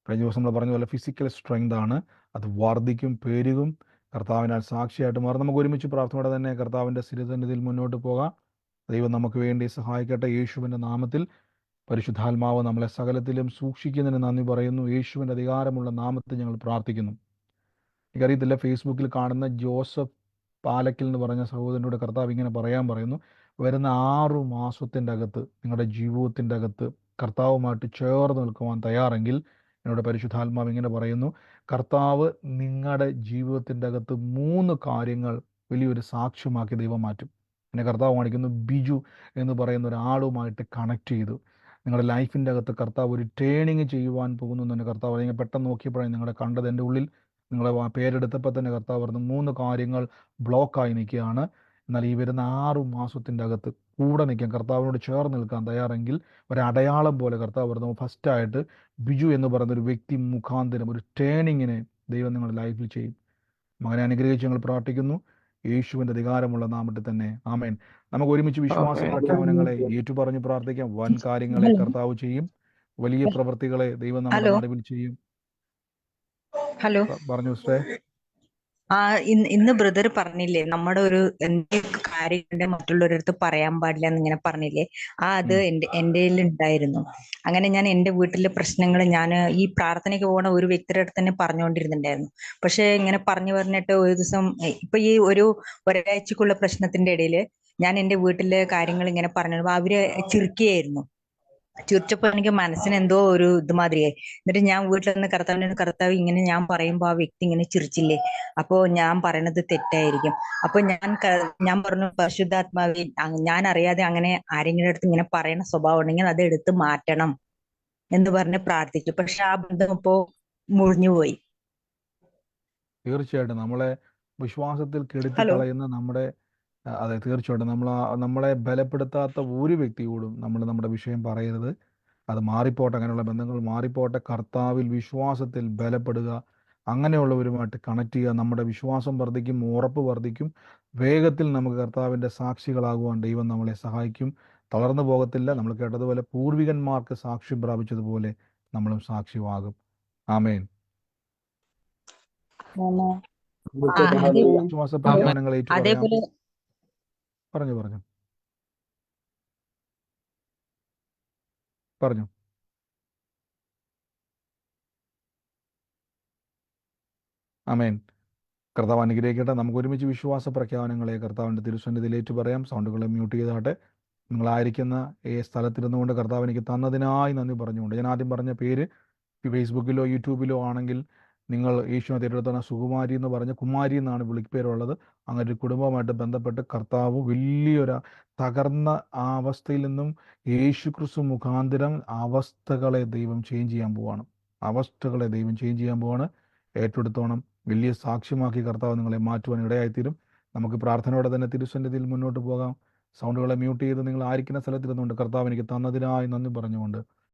കഴിഞ്ഞ ദിവസം നമ്മൾ പറഞ്ഞ പോലെ ഫിസിക്കൽ സ്ട്രെങ്ത് ആണ്, അത് വർദ്ധിക്കും, പെരുകും, കർത്താവിനാൽ സാക്ഷിയായിട്ട് മാറും. നമുക്ക് ഒരുമിച്ച് പ്രാർത്ഥനയോടെ തന്നെ കർത്താവിൻ്റെ സ്ഥിരസന്നിധിയിൽ മുന്നോട്ട് പോകാം. ദൈവം നമുക്ക് വേണ്ടി സഹായിക്കട്ടെ. യേശുവിൻ്റെ നാമത്തിൽ പരിശുദ്ധാത്മാവ് നമ്മളെ സകലത്തിലും സൂക്ഷിക്കുന്നതിന് നന്ദി പറയുന്നു. യേശുവിൻ്റെ അധികാരമുള്ള നാമത്തിൽ ഞങ്ങൾ പ്രാർത്ഥിക്കുന്നു. എനിക്കറിയത്തില്ല, ഫേസ്ബുക്കിൽ കാണുന്ന ജോസഫ് പാലക്കിൽ എന്ന് പറഞ്ഞ സഹോദരനോട് കർത്താവ് ഇങ്ങനെ പറയുന്നു, വരുന്ന 6 മാസത്തിൻ്റെ അകത്ത് നിങ്ങളുടെ ജീവിതത്തിൻ്റെ അകത്ത് കർത്താവുമായിട്ട് ചേർന്ന് നിൽക്കുവാൻ തയ്യാറെങ്കിൽ എന്നോട് പരിശുദ്ധാത്മാവ് ഇങ്ങനെ പറയുന്നു, കർത്താവ് നിങ്ങളുടെ ജീവിതത്തിൻ്റെ അകത്ത് 3 കാര്യങ്ങൾ വലിയൊരു സാക്ഷ്യമാക്കി ദൈവം മാറ്റും. എന്നെ കർത്താവ് കാണിക്കുന്നു, ബിജു എന്ന് പറയുന്ന ഒരാളുമായിട്ട് കണക്ട് ചെയ്തു. നിങ്ങളുടെ ലൈഫിൻ്റെ അകത്ത് കർത്താവ് ഒരു ടേണിങ് ചെയ്യുവാൻ പോകുന്നു എന്ന് തന്നെ കർത്താവ് അല്ലെങ്കിൽ പെട്ടെന്ന് നോക്കിയപ്പോഴാണ് നിങ്ങളെ കണ്ടത്. എൻ്റെ ഉള്ളിൽ നിങ്ങളെ പേരെടുത്തപ്പോൾ തന്നെ കർത്താവ് പറഞ്ഞു 3 കാര്യങ്ങൾ ബ്ലോക്കായി നിൽക്കുകയാണ്. എന്നാൽ ഈ വരുന്ന 6 മാസത്തിൻ്റെ അകത്ത് കൂടെ നിൽക്കാൻ, കർത്താവിനോട് ചേർന്ന് നിൽക്കാൻ തയ്യാറെങ്കിൽ ഒരടയാളം പോലെ കർത്താവ് പറഞ്ഞു, ഫസ്റ്റായിട്ട് ബിജു എന്ന് പറയുന്ന ഒരു വ്യക്തി മുഖാന്തരം ഒരു ടേണിങ്ങിനെ ദൈവം നിങ്ങളുടെ ലൈഫിൽ ചെയ്യും. മകനെ അനുഗ്രഹിച്ച് ഞങ്ങൾ പ്രാർത്ഥിക്കുന്നു, യേശുവിൻ്റെ അധികാരമുള്ള നാമത്തിൽ തന്നെ, ആമേൻ. നമുക്ക് ഒരുമിച്ച് വിശ്വാസ പ്രഖ്യാപനങ്ങളെ ഏറ്റുപറഞ്ഞ് പ്രാർത്ഥിക്കാം. വൻ കാര്യങ്ങളെ കർത്താവ് ചെയ്യും, വലിയ പ്രവൃത്തികളെ ദൈവം നമ്മുടെ നടുവിൽ ചെയ്യും. ഹലോ, പറഞ്ഞു സിസ്റ്ററെ. ഇന്ന് ബ്രദർ പറഞ്ഞില്ലേ, നമ്മുടെ ഒരു എന്തെങ്കിലും കാര്യം മറ്റുള്ളവരടുത്ത് പറയാൻ പാടില്ല എന്നിങ്ങനെ പറഞ്ഞില്ലേ, അത് എൻ്റെ ഉണ്ടായിരുന്നു. അങ്ങനെ ഞാൻ എൻ്റെ വീട്ടിലെ പ്രശ്നങ്ങൾ ഞാൻ ഈ പ്രാർത്ഥനയ്ക്ക് പോണ ഒരു വ്യക്തിയുടെ അടുത്ത് തന്നെ പറഞ്ഞുകൊണ്ടിരുന്നുണ്ടായിരുന്നു. പക്ഷെ ഇങ്ങനെ പറഞ്ഞിട്ട് ഒരു ദിവസം ഇപ്പൊ ഈ ഒരാഴ്ചക്കുള്ള പ്രശ്നത്തിന്റെ ഇടയിൽ ഞാൻ എൻ്റെ വീട്ടിലെ കാര്യങ്ങൾ ഇങ്ങനെ പറഞ്ഞു, അവര് ചിരിക്കുകയായിരുന്നു. ചിരിച്ചപ്പോ എനിക്ക് മനസ്സിന് എന്തോ ഒരു ഇതുമാതിരിയായി. എന്നിട്ട് ഞാൻ വീട്ടിൽ നിന്ന് കർത്താവ് ഇങ്ങനെ ഞാൻ പറയുമ്പോ ആ വ്യക്തി ഇങ്ങനെ ചിരിച്ചില്ലേ, അപ്പോ ഞാൻ പറയണത് തെറ്റായിരിക്കും. അപ്പൊ ഞാൻ പറഞ്ഞു, പരിശുദ്ധാത്മാവേ, ഞാൻ അറിയാതെ അങ്ങനെ ആരെങ്കിലും അടുത്ത് ഇങ്ങനെ പറയുന്ന സ്വഭാവം ഉണ്ടെങ്കിൽ അത് എടുത്ത് മാറ്റണം എന്ന് പറഞ്ഞ് പ്രാർത്ഥിച്ചു. പക്ഷെ ആ ബന്ധം ഇപ്പോ മുറിഞ്ഞുപോയി. തീർച്ചയായിട്ടും നമ്മളെ വിശ്വാസത്തിൽ കെടുത്തി കളയുന്ന അതെ, തീർച്ചയായിട്ടും നമ്മളെ ബലപ്പെടുത്താത്ത ഒരു വ്യക്തിയോടും നമ്മുടെ വിഷയം പറയരുത്. അത് മാറിപ്പോട്ടെ, അങ്ങനെയുള്ള ബന്ധങ്ങൾ മാറിപ്പോട്ടെ. കർത്താവിൽ വിശ്വാസത്തിൽ ബലപ്പെടുക, അങ്ങനെയുള്ളവരുമായിട്ട് കണക്ട് ചെയ്യുക. നമ്മുടെ വിശ്വാസം വർദ്ധിക്കും, ഉറപ്പ് വർദ്ധിക്കും. വേഗത്തിൽ നമുക്ക് കർത്താവിൻ്റെ സാക്ഷികളാകുവാൻ ദൈവം നമ്മളെ സഹായിക്കും. തളർന്നു പോകത്തില്ല. നമ്മൾ കേട്ടതുപോലെ പൂർവികന്മാർക്ക് സാക്ഷ്യം പ്രാപിച്ചതുപോലെ നമ്മളും സാക്ഷ്യമാകും. ആമേൻ. വിശ്വാസ പ്രഖ്യാപനങ്ങൾ ഏറ്റുപറയാം. പറഞ്ഞു. ആമേൻ. കർത്താവ് അനുഗ്രഹിക്കട്ടെ. നമുക്ക് ഒരുമിച്ച് വിശ്വാസ പ്രഖ്യാപനങ്ങളെ കർത്താവിൻ്റെ തിരുസന്നിധിയിൽ ഏറ്റുപറയാം. സൗണ്ടുകളെ മ്യൂട്ട് ചെയ്താട്ടെ. നിങ്ങളായിരിക്കുന്ന സ്ഥലത്തിരുന്നു കൊണ്ട് കർത്താവ് എനിക്ക് തന്നതിനായി നന്ദി പറഞ്ഞുകൊണ്ട്, ഞാൻ ആദ്യം പറഞ്ഞ പേര് ഫേസ്ബുക്കിലോ യൂട്യൂബിലോ ആണെങ്കിൽ നിങ്ങൾ യേശുവിനെ തിരുവനന്തപുരം സുകുമാരി എന്ന് പറഞ്ഞ് കുമാരി എന്നാണ് വിളിപ്പേരുള്ളത്. അങ്ങനെ ഒരു കുടുംബമായിട്ട് ബന്ധപ്പെട്ട് കർത്താവ് വലിയൊരു തകർന്ന ആ അവസ്ഥയിൽ നിന്നും യേശു ക്രിസ്തു മുഖാന്തരം അവസ്ഥകളെ ദൈവം ചേഞ്ച് ചെയ്യാൻ പോവാണ്. ഏറ്റെടുത്തോണം. വലിയ സാക്ഷ്യമാക്കി കർത്താവ് നിങ്ങളെ മാറ്റുവാൻ ഇടയായിത്തീരും. നമുക്ക് പ്രാർത്ഥനയോടെ തന്നെ തിരുസന്നിധിയിൽ മുന്നോട്ട് പോകാം. സൗണ്ടുകളെ മ്യൂട്ട് ചെയ്ത് നിങ്ങൾ ആയിരിക്കുന്ന സ്ഥലത്തിരുന്നുകൊണ്ട് കർത്താവ് എനിക്ക് തന്നതിനായി നന്ദി പറഞ്ഞുകൊണ്ട്